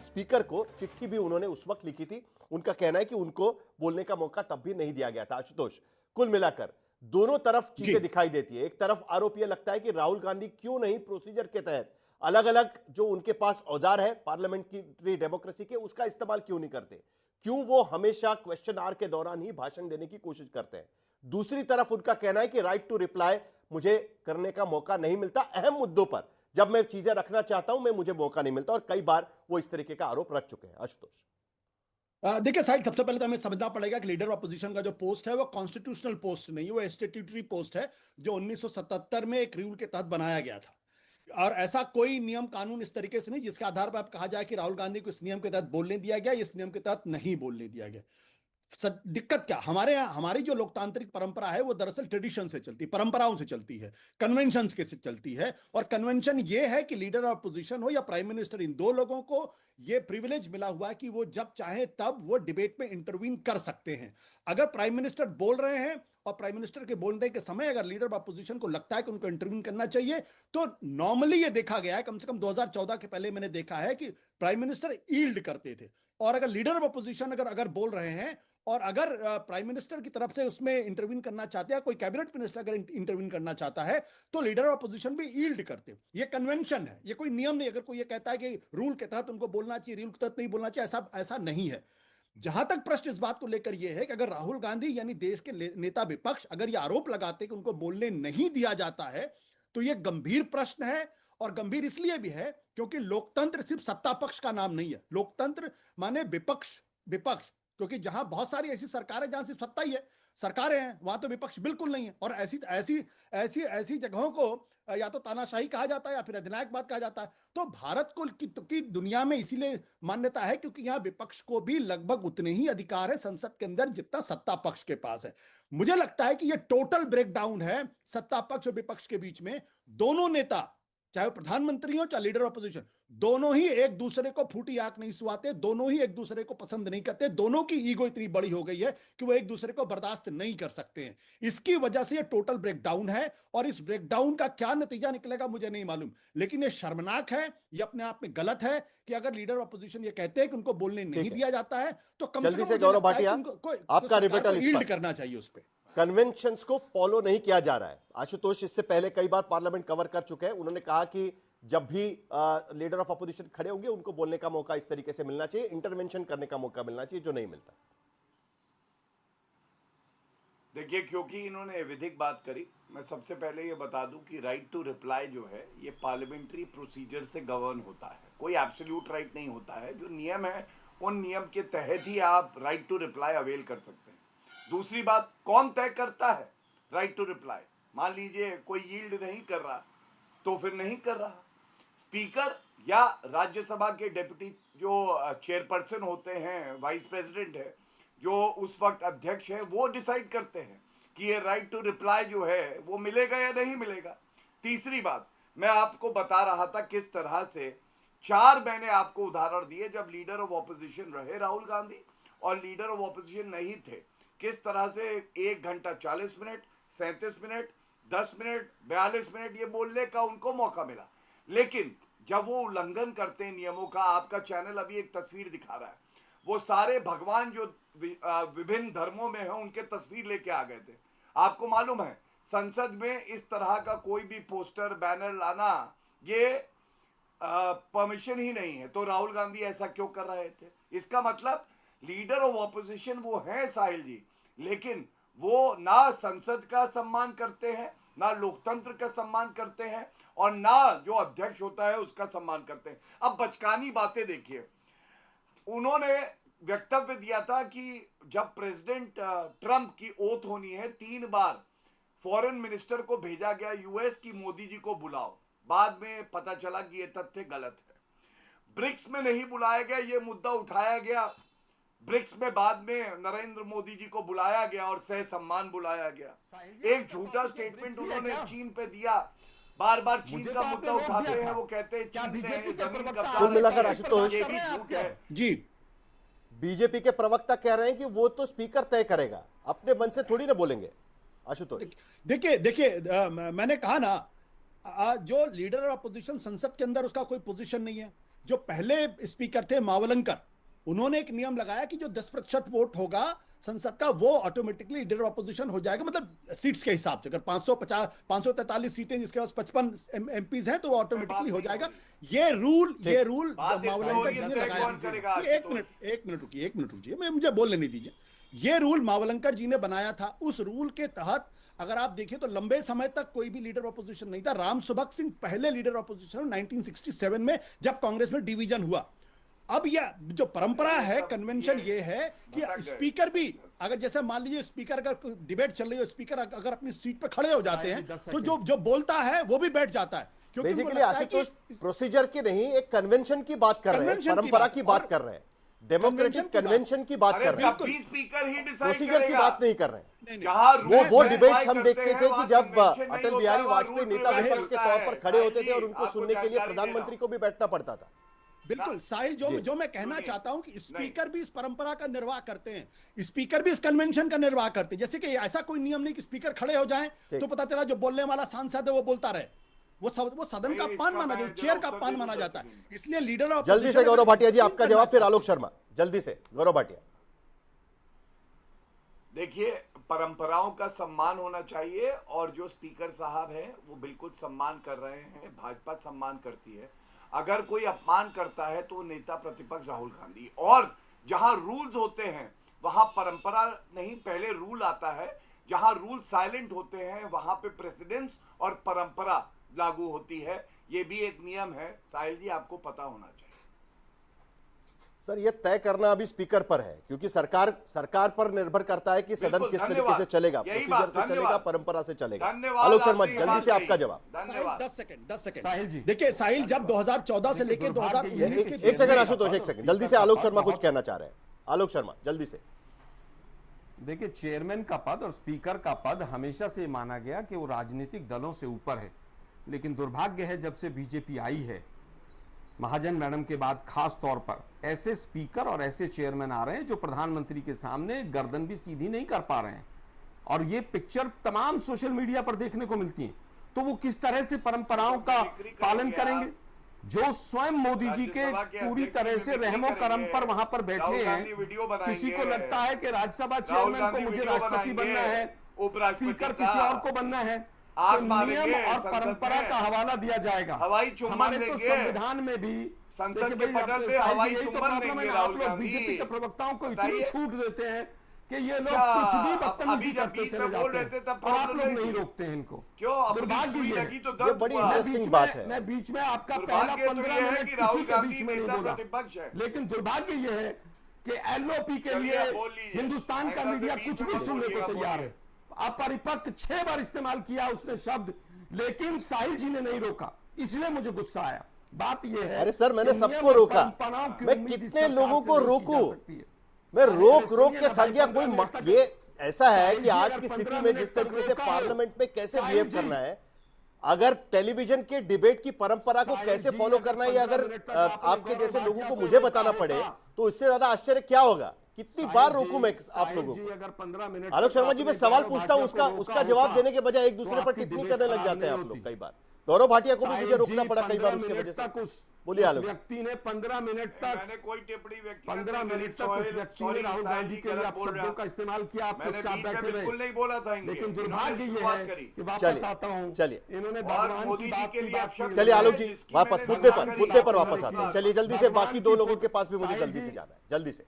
स्पीकर को चिट्ठी भी उन्होंने उस वक्त लिखी थी। उनका कहना है कि उनको बोलने का मौका तब भी नहीं दिया गया था। आशुतोष, कुल मिलाकर दोनों तरफ चीजें दिखाई देती है। एक तरफ आरोप यह लगता है कि राहुल गांधी क्यों नहीं प्रोसीजर के तहत अलग अलग जो उनके पास औजार है पार्लियामेंट्री डेमोक्रेसी के, उसका इस्तेमाल क्यों नहीं करते, क्यों वो हमेशा क्वेश्चन आवर के दौरान ही भाषण देने की कोशिश करते हैं। दूसरी तरफ उनका कहना है कि राइट टू रिप्लाई मुझे करने का मौका नहीं मिलता, अहम मुद्दों पर जब मैं चीजें रखना चाहता हूं मुझे मौका नहीं मिलता, और कई बार वो इस तरीके का आरोप रख चुके हैं। आशुतोष, देखिए साइड, सबसे पहले तो हमें समझना पड़ेगा कि लीडर ऑपोजिशन का जो पोस्ट है वो कॉन्स्टिट्यूशनल पोस्ट नहीं है, वो स्टैट्यूटरी पोस्ट है जो 1977 में एक रूल के तहत बनाया गया था। और ऐसा कोई नियम कानून इस तरीके से नहीं जिसके आधार पर आप कहा जाए कि राहुल गांधी को इस नियम के तहत बोलने दिया गया, इस नियम के तहत नहीं बोलने दिया गया। दिक्कत क्या, हमारे यहाँ हमारी जो लोकतांत्रिक परंपरा है वो दरअसल ट्रेडिशन से चलती है, परंपराओं से चलती है, कन्वेंशन के से चलती है। और कन्वेंशन ये है कि लीडर ऑफ अपोजिशन हो या प्राइम मिनिस्टर, इन दो लोगों को ये प्रिविलेज मिला हुआ है कि वो जब चाहे तब वो डिबेट में इंटरवीन कर सकते हैं। अगर प्राइम मिनिस्टर बोल रहे हैं और प्राइम मिनिस्टर के बोलने के समय अगर लीडर ऑफ अपोजिशन को लगता है कि उनको इंटरवीन करना चाहिए, तो नॉर्मली ये देखा गया है, कम से कम 2014 के पहले मैंने देखा है कि प्राइम मिनिस्टर यील्ड करते थे। और अगर लीडर ऑफ अपोजिशन अगर बोल रहे हैं और अगर प्राइम मिनिस्टर की तरफ से उसमें इंटरवीन करना चाहते हैं, कोई कैबिनेट मिनिस्टर अगर इंटरवीन करना चाहता है, तो लीडर ऑफ अपोजिशन भी यील्ड करते हैं। ये कन्वेंशन है, ये कोई नियम नहीं। अगर कोई ये कहता है कि रूल के तहत उनको बोलना चाहिए, रूल के तहत नहीं बोलना चाहिए, ऐसा नहीं है। जहां तक प्रश्न इस बात को लेकर यह है कि अगर राहुल गांधी यानी देश के नेता विपक्ष अगर ये आरोप लगाते कि उनको बोलने नहीं दिया जाता है, तो यह गंभीर प्रश्न है। और गंभीर इसलिए भी है क्योंकि लोकतंत्र सिर्फ सत्ता पक्ष का नाम नहीं है। लोकतंत्र माने विपक्ष, क्योंकि जहां बहुत सारी ऐसी सरकारें जहां सिर्फ सत्ता ही है, सरकारें हैं, वहां तो विपक्ष बिल्कुल नहीं है। और ऐसी जगहों को या तो तानाशाही कहा जाता है या फिर अधिनायकवाद कहा जाता है। तो भारत को की दुनिया में इसीलिए मान्यता है क्योंकि यहां विपक्ष को भी लगभग उतने ही अधिकार है संसद के अंदर जितना सत्ता पक्ष के पास है। मुझे लगता है कि यह टोटल ब्रेकडाउन है सत्ता पक्ष और विपक्ष के बीच में। दोनों नेता, चाहे प्रधानमंत्री हो चाहे लीडर ऑपोजिशन, दोनों ही एक दूसरे को फूटी आंख नहीं सुहाते, दोनों ही एक दूसरे को पसंद नहीं करते। दोनों की ईगो इतनी बड़ी हो गई है कि वो एक दूसरे को बर्दाश्त नहीं कर सकते हैं। इसकी वजह से ये टोटल ब्रेकडाउन है। और इस ब्रेकडाउन का क्या नतीजा निकलेगा मुझे नहीं मालूम, लेकिन ये शर्मनाक है, ये अपने आप में गलत है कि अगर लीडर ऑपोजिशन ये कहते हैं कि उनको बोलने नहीं दिया जाता है, तो कम से कम गौरव भाटिया आपका रिबेटल यील्ड करना चाहिए उस पर। कन्वेंशंस को फॉलो नहीं किया जा रहा है। आशुतोष इससे पहले कई बार पार्लियामेंट कवर कर चुके हैं, उन्होंने कहा कि जब भी लीडर ऑफ अपोजिशन खड़े होंगे उनको बोलने का मौका इस तरीके से मिलना चाहिए, इंटरवेंशन करने का मौका मिलना चाहिए, जो नहीं मिलता। देखिए, क्योंकि इन्होंने विधिक बात करी, मैं सबसे पहले ये बता दूं कि राइट टू रिप्लाई जो है ये पार्लियामेंट्री प्रोसीजर से गवर्न होता है, कोई एब्सोल्यूट राइट नहीं होता है। जो नियम है उन नियम के तहत ही आप राइट टू रिप्लाई अवेल कर सकते हैं। दूसरी बात, कौन तय करता है राइट टू रिप्लाई? मान लीजिए कोई यील्ड नहीं कर रहा तो फिर नहीं कर रहा, स्पीकर या राज्यसभा के डेप्यूटी जो चेयरपर्सन होते हैं, वाइस प्रेसिडेंट है, जो उस वक्त अध्यक्ष है, वो डिसाइड करते हैं कि ये राइट टू रिप्लाई जो है वो मिलेगा या नहीं मिलेगा। तीसरी बात, मैं आपको बता रहा था किस तरह से 4 मैंने आपको उदाहरण दिए जब लीडर ऑफ ऑपोजिशन रहे राहुल गांधी और लीडर ऑफ ऑपोजिशन नहीं थे, किस तरह से 1 घंटा 40 मिनट, 37 मिनट, 10 मिनट, 42 मिनट ये बोलने का उनको मौका मिला। लेकिन जब वो उल्लंघन करते हैं नियमों का, आपका चैनल अभी एक तस्वीर दिखा रहा है, वो सारे भगवान जो विभिन्न धर्मों में हैं उनके तस्वीर लेके आ गए थे। आपको मालूम है संसद में इस तरह का कोई भी पोस्टर बैनर लाना ये परमिशन ही नहीं है, तो राहुल गांधी ऐसा क्यों कर रहे थे? इसका मतलब लीडर ऑफ ऑपोजिशन वो हैं साहिल जी, लेकिन वो ना संसद का सम्मान करते हैं, ना लोकतंत्र का सम्मान करते हैं और ना जो अध्यक्ष होता है उसका सम्मान करते हैं। अब बचकानी बातें देखिए, उन्होंने वक्तव्य दिया था कि जब प्रेसिडेंट ट्रंप की ओथ होनी है 3 बार फॉरेन मिनिस्टर को भेजा गया यूएस की मोदी जी को बुलाओ, बाद में पता चला कि यह तथ्य गलत है। ब्रिक्स में नहीं बुलाया गया, यह मुद्दा उठाया गया, ब्रिक्स में बाद में नरेंद्र मोदी जी को बुलाया गया और सह सम्मान बुलाया गया। एक झूठा स्टेटमेंट उन्होंने चीन पे दिया, बार बार चीन का मुद्दा उठाते हैं, वो कहते हैं चीन ने जमीन का कुल मिलाकर आशुतोष ये भी झूठ है जी। बीजेपी के प्रवक्ता कह रहे हैं कि वो तो स्पीकर तय करेगा, अपने मन से थोड़ी ना बोलेंगे। आशुतोष देखिए मैंने कहा ना, जो लीडर ऑफ अपोजिशन संसद के अंदर उसका कोई पोजीशन नहीं है। जो पहले स्पीकर थे मावलंकर, उन्होंने एक नियम लगाया कि जो 10% वोट होगा संसद का वो ऑटोमेटिकली लीडर ऑफ अपोजिशन हो जाएगा, मतलब सीट्स के हिसाब से। अगर 543 सीटें जिसके पास 55 एमपीज हैं तो वो ऑटोमेटिकली हो जाएगा। ये रूल मावलंकर जी ने लगाया। एक मिनट रुकिए, मुझे बोल लेने दीजिए। ये रूल मावलंकर जी ने बनाया था। उस रूल के तहत अगर आप देखिए तो लंबे समय तक कोई भी लीडर ऑपोजिशन नहीं था। राम सुभग सिंह पहले लीडर ऑपोजिशन 1967 में जब कांग्रेस में डिवीजन हुआ। अब यह जो परंपरा है, कन्वेंशन ये है कि स्पीकर भी, अगर जैसे मान लीजिए स्पीकर अगर डिबेट चल रही है, स्पीकर अगर अपनी सीट पर खड़े हो जाते हैं तो जो बोलता है वो भी बैठ जाता है, क्योंकि बेसिकली आशुतोष प्रोसीजर की नहीं, एक कन्वेंशन की बात कर रहे हैं, परंपरा की बात कर रहे हैं, डेमोक्रेटिक कन्वेंशन की बात कर रहे हैं, स्पीकर ही डिसाइड प्रोसीजर की बात नहीं कर रहे हैं। वो डिबेट्स हम देखते थे कि जब अटल बिहारी वाजपेयी नेता विपक्ष के तौर पर खड़े होते थे और उनको सुनने के लिए प्रधानमंत्री को भी बैठना पड़ता था। बिल्कुल साहिल, जो मैं कहना चाहता हूं कि स्पीकर भी इस परंपरा का निर्वाह करते हैं, स्पीकर भी इस कन्वेंशन का निर्वाह करते हैं। जैसे कि ऐसा कोई नियम नहीं कि स्पीकर खड़े हो जाएं तो पता चला जो बोलने वाला सांसद है वो बोलता रहे। वो सदन का पान माना जाता है, चेयर का पान माना जाता है। इसलिए लीडर ऑफ जल्दी से गौरव भाटिया जी आपका जवाब, फिर आलोक शर्मा। जल्दी से गौरव भाटिया। देखिए, परंपराओं का सम्मान होना चाहिए और जो स्पीकर साहब हैं वो बिल्कुल सम्मान कर रहे हैं, भाजपा सम्मान करती है। अगर कोई अपमान करता है तो नेता प्रतिपक्ष राहुल गांधी, और जहां रूल्स होते हैं वहां परंपरा नहीं, पहले रूल आता है। जहां रूल साइलेंट होते हैं वहां पे प्रेसिडेंस और परंपरा लागू होती है। ये भी एक नियम है साहिल जी, आपको पता होना चाहिए। सर, ये तय करना अभी स्पीकर पर है, क्योंकि सरकार पर निर्भर करता है कि सदन किस तरीके से चलेगा, प्रोसीजर से चलेगा, परंपरा से चलेगा। आलोक शर्मा जी, जल्दी से आपका जवाब। 10 सेकंड साहिल जी। देखिए साहिल, जब 2014 से लेकर 2019 के, एक सेकंड आशुतोष, एक सेकंड, जल्दी से आलोक शर्मा कुछ कहना चाह रहे हैं। आलोक शर्मा जल्दी से। देखिए, चेयरमैन का पद और स्पीकर का पद हमेशा से माना गया कि वो राजनीतिक दलों से ऊपर है, लेकिन दुर्भाग्य है जब से बीजेपी आई है, महाजन मैडम के बाद खास तौर पर ऐसे स्पीकर और ऐसे चेयरमैन आ रहे हैं जो प्रधानमंत्री के सामने गर्दन भी सीधी नहीं कर पा रहे हैं। और ये पिक्चर तमाम सोशल मीडिया पर देखने को मिलती है। तो वो किस तरह से परंपराओं का पालन करेंगे? जो स्वयं मोदी जी के पूरी तरह से रहमो करम पर वहां पर बैठे हैं। किसी को लगता है कि राज्यसभा चेयरमैन को मुझे राष्ट्रपति बनना है, स्पीकर किसी और को बनना है, तो नियम और परंपरा का हवाला दिया जाएगा। हमारे तो संविधान में भी संसद के पटल पे हवाई चुंबन देंगे राहुल गांधी। बीजेपी के प्रवक्ताओं को इतनी छूट देते हैं कि ये लोग कुछ भी बदतमीजी करते चले जाते हैं और आप लोग नहीं रोकते हैं इनको। क्यों? दुर्भाग्य ये बड़ी इंटरेस्टिंग बात है। मैं बीच में आपका पहला 15 मिनट किसी के बीच में नहीं बोला, लेकिन दुर्भाग्य ये है कि एलओपी के लिए हिंदुस्तान का मीडिया कुछ भी सुनने को तैयार है। अपरिपक्व 6 बार इस्तेमाल किया उसने शब्द, लेकिन साहिल जी ने नहीं रोका, इसलिए मुझे गुस्सा आया। बात यह है, अरे सर, मैंने सबको रोका, मैं कितने लोगों को रोकूं? मैं रोक के थक गया। कोई ये ऐसा है कि आज की स्थिति में जिस तरीके से पार्लियामेंट में कैसे बिहेव करना है, अगर टेलीविजन के डिबेट की परंपरा को कैसे फॉलो करना है, अगर आपके जैसे लोगों को मुझे बताना पड़े तो इससे ज्यादा आश्चर्य क्या होगा? कितनी बार रोकूं मैं आप लोगों को? अगर 15 मिनट आलोक शर्मा जी, मैं सवाल पूछता हूं, उसका जवाब देने के बजाय एक दूसरे पर टिप्पणी करने लग जाते हैं आप लोग। कई बार गौरव भाटिया को भी मुझे रोकना पड़ा कई बार उसके वजह से। बोलिए आलोक। व्यक्ति ने 15 मिनट तक, मैंने कोई टिप्पणी 15 मिनट तक उस व्यक्ति ने राहुल गांधी के लिए शब्दों का इस्तेमाल किया, आप चुपचाप बैठे रहे। बिल्कुल नहीं बोला था, लेकिन दुर्भाग्य ये है कि वापस आता हूँ, चलिए इन्होंने भगवान की बात की बात की। चलिए आलोक जी, वापस मुद्दे पर वापस आते हैं। चलिए जल्दी से, बाकी दो लोगों के पास भी मुझे जल्दी से जाना है, जल्दी से।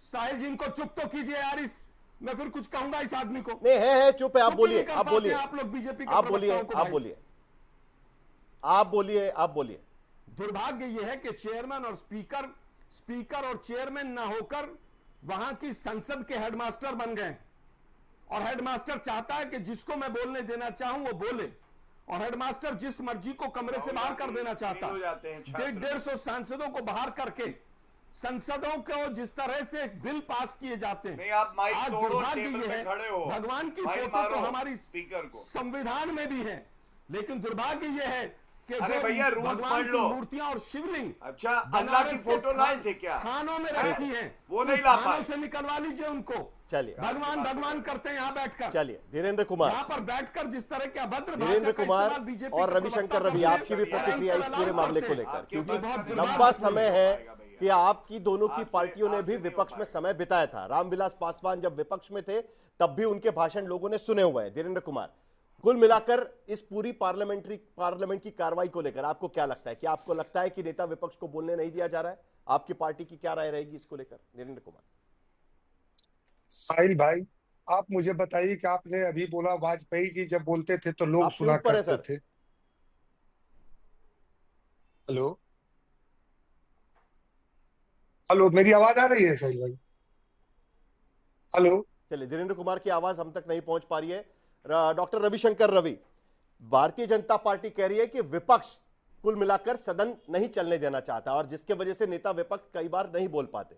साहिल जी, इनको चुप तो कीजिए यार, इस मैं फिर कुछ कहूंगा इस आदमी को। नहीं है चुप है, आप बोलिए, आप बोलिए, आप लोग बीजेपी आप बोलिए, आप बोलिए, आप बोलिए, आप बोलिए। दुर्भाग्य यह है कि चेयरमैन और स्पीकर और चेयरमैन ना होकर वहां की संसद के हेडमास्टर बन गए, और हेडमास्टर चाहता है कि जिसको मैं बोलने देना चाहूं वो बोले, और हेडमास्टर जिस मर्जी को कमरे से बाहर कर देना चाहता है। 150 सांसदों को बाहर करके संसदों को जिस तरह से बिल पास किए जाते हैं, आप माइक आज तोड़ो, दुर्भाग्य टेबल ये पे है, खड़े हो, भगवान की माइक फोटो मारो तो हमारी स्पीकर को संविधान में भी है, लेकिन दुर्भाग्य ये है कि अरे जो भैया रूल भगवान पढ़ की लो। मूर्तियां और शिवलिंग अच्छा, अल्लाह की फोटो लाए थे क्या? खानों में रखी है, वो नहीं ला पाए, खानों से निकलवा लीजिए उनको। चलिए, भगवान करते हैं यहाँ बैठकर। चलिए धीरेन्द्र कुमार, यहाँ पर बैठकर जिस तरह के अभद्र धीरेन्द्र कुमार और रविशंकर रवि, आपकी भी प्रतिक्रिया इस पूरे मामले को लेकर, क्योंकि लंबा समय है कि आपकी दोनों की पार्टियों ने भी विपक्ष में समय बिताया था। रामविलास पासवान जब विपक्ष में थे तब भी उनके भाषण लोगों ने सुने हुए हैं। धीरेन्द्र कुमार, कुल मिलाकर इस पूरी पार्लियामेंट की कार्रवाई को लेकर आपको क्या लगता है? क्या आपको लगता है कि नेता विपक्ष को बोलने नहीं दिया जा रहा है? आपकी पार्टी की क्या राय रहेगी इसको लेकर? धीरेन्द्र कुमार। साहिल भाई, आप मुझे बताइए कि आपने अभी बोला वाजपेयी जी जब बोलते थे तो लोग सुना करते थे। हेलो हेलो, मेरी आवाज आ रही है साहिल भाई? हेलो। चलिए, धीरेन्द्र कुमार की आवाज हम तक नहीं पहुंच पा रही है। डॉक्टर रविशंकर रवि, भारतीय जनता पार्टी कह रही है कि विपक्ष कुल मिलाकर सदन नहीं चलने देना चाहता, और जिसके वजह से नेता विपक्ष कई बार नहीं बोल पाते।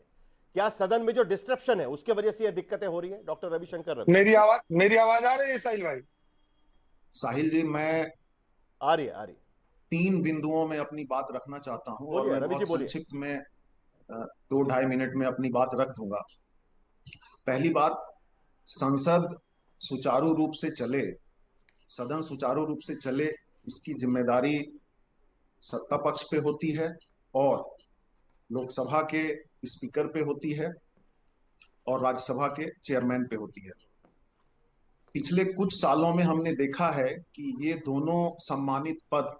क्या सदन में जो डिस्ट्रप्शन है उसके वजह से ये दिक्कतें हो रही है? डॉक्टर रविशंकर रवि, मेरी आवाज आ रही है साहिल भाई? साहिल जी, मैं आ रही है 3 बिंदुओं में अपनी बात रखना चाहता हूं, और मैं बहुत संक्षिप्त में 2-2.5 मिनट में अपनी बात रख दूंगा। पहली बात, संसद सुचारू रूप से चले, सदन सुचारू रूप से चले, इसकी जिम्मेदारी सत्ता पक्ष पे होती है और लोकसभा के स्पीकर पे होती है और राज्यसभा के चेयरमैन पे होती है। पिछले कुछ सालों में हमने देखा है कि ये दोनों सम्मानित पद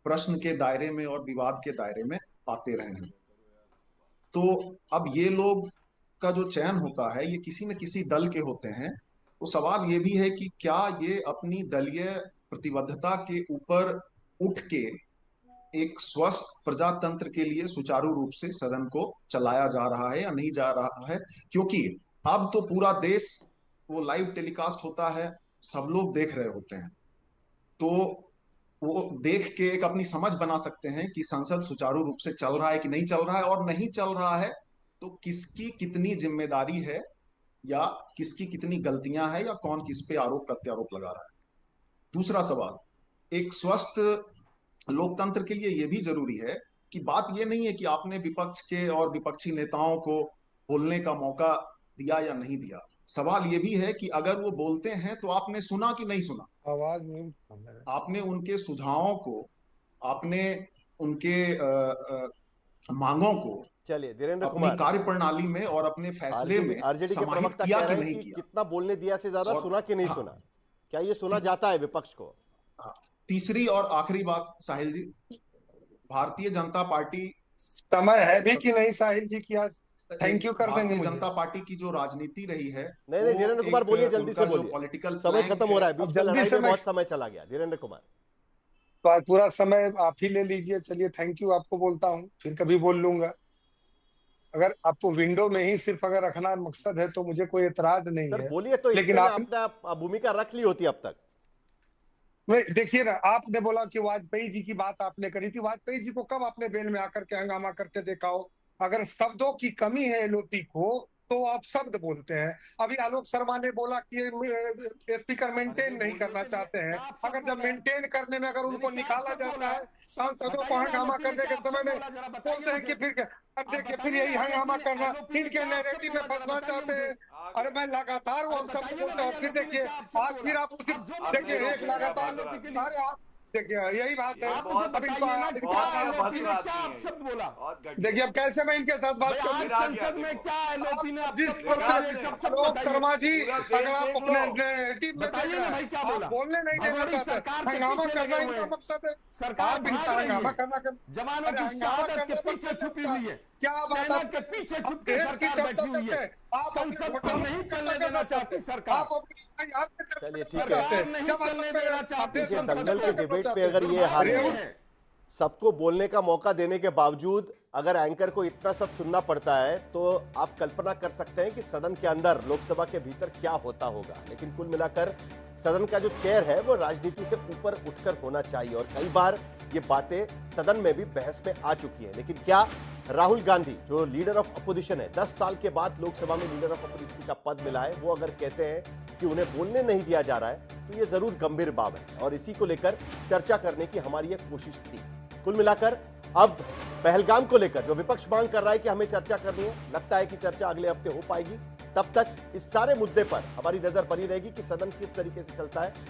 प्रश्न के दायरे में और विवाद के दायरे में आते रहे हैं। तो अब ये लोग का जो चयन होता है ये किसी न किसी दल के होते हैं। तो सवाल ये भी है कि क्या ये अपनी दलीय प्रतिबद्धता के ऊपर उठ के एक स्वस्थ प्रजातंत्र के लिए सुचारू रूप से सदन को चलाया जा रहा है या नहीं जा रहा है? क्योंकि अब तो पूरा देश वो लाइव टेलीकास्ट होता है, सब लोग देख रहे होते हैं, तो वो देख के एक अपनी समझ बना सकते हैं कि संसद सुचारू रूप से चल रहा है कि नहीं चल रहा है, और नहीं चल रहा है तो किसकी कितनी जिम्मेदारी है या किसकी कितनी गलतियां हैं या कौन किस पे आरोप प्रत्यारोप लगा रहा है। दूसरा सवाल, एक स्वस्थ लोकतंत्र के लिए यह भी जरूरी है कि बात यह नहीं है कि आपने विपक्ष के और विपक्षी नेताओं को बोलने का मौका दिया या नहीं दिया। सवाल यह भी है कि अगर वो बोलते हैं तो आपने सुना कि नहीं सुना, आवाज नहीं, आपने उनके सुझावों को, आपने उनके मांगों को चलिए धीरेन्द्र अपनी कुमार, कार्य प्रणाली में और अपने फैसले में आरजेडी के समाहित प्रवक्ता किया कह कि रहे हैं नहीं कि किया। कितना बोलने दिया से ज्यादा सुना कि नहीं सुना, क्या ये सुना जाता है विपक्ष को? तीसरी और आखिरी बात साहिल जी, भारतीय जनता पार्टी समय है भी कि नहीं साहिल जी की आज थैंक यू कर देंगे। भारतीय जनता पार्टी की जो राजनीति रही है, नहीं धीरेन्द्र कुमार बोलिए, जल्दी से बोलिए, पॉलिटिकल समय खत्म हो रहा है, बीच में लड़ाई में बहुत समय चला गया। धीरेन्द्र कुमार, तो आज पूरा समय आप ही ले लीजिए। चलिए थैंक यू आपको बोलता हूँ, फिर कभी बोल लूंगा। अगर आपको विंडो में ही सिर्फ अगर रखना मकसद है तो मुझे कोई एतराज नहीं है। बोलिए, तो लेकिन आपने भूमिका रख ली होती अब तक। देखिए ना, आपने बोला कि वाजपेयी जी की बात आपने करी थी, वाजपेयी जी को कब आपने बेल में आकर के हंगामा करते देखा हो? अगर शब्दों की कमी है एलओपी को तो आप शब्द बोलते हैं। अभी आलोक शर्मा ने बोला कि स्पीकर मेंटेन नहीं करना चाहते हैं। अगर जब मेंटेन करने में अगर उनको निकाला जाता है, सांसदों को हंगामा करने के समय में बोलते हैं कि फिर अब देखिए फिर यही हंगामा करना, इनके नैरेटिव में फंसना चाहते हैं। अरे मैं लगातार वो हम सब बोलते हैं, फिर देखिए आज फिर आप उसी देखिए एक लगातार अरे आप देखिए यही बात है। अब इनको शब्द बोला, देखिए अब कैसे मैं इनके साथ बात करूं। संसद में क्या एलओपी ने जिस आलोक शर्मा जी अगर आप अपने नैरेटिव में क्या बोला, बोलने नहीं देना चाहते, हंगामा करना इनका मकसद है। सरकार हंगामा करना जवानों की शहादत के पीछे छुपी हुई है, क्या बात है के पीछे छुप के सरकार बैठी हुई है। संसद को नहीं चलने देना चाहती सरकार। चलिए ठीक है, नहीं चलने देना चाहते। दंगल के डिबेट पे अगर ये हाल है, सबको बोलने का मौका देने के बावजूद अगर एंकर को इतना सब सुनना पड़ता है, तो आप कल्पना कर सकते हैं कि सदन के अंदर, लोकसभा के भीतर क्या होता होगा। लेकिन कुल मिलाकर सदन का जो चेयर है वो राजनीति से ऊपर उठकर होना चाहिए, और कई बार ये बातें सदन में भी बहस में आ चुकी है। लेकिन क्या राहुल गांधी जो लीडर ऑफ अपोजिशन है, 10 साल के बाद लोकसभा में लीडर ऑफ अपोजिशन का पद मिला है, वो अगर कहते हैं कि उन्हें बोलने नहीं दिया जा रहा है, तो ये जरूर गंभीर बात है, और इसी को लेकर चर्चा करने की हमारी एक कोशिश थी। कुल मिलाकर अब पहलगाम को लेकर जो विपक्ष मांग कर रहा है कि हमें चर्चा करनी है, लगता है कि चर्चा अगले हफ्ते हो पाएगी। तब तक इस सारे मुद्दे पर हमारी नजर बनी रहेगी कि सदन किस तरीके से चलता है।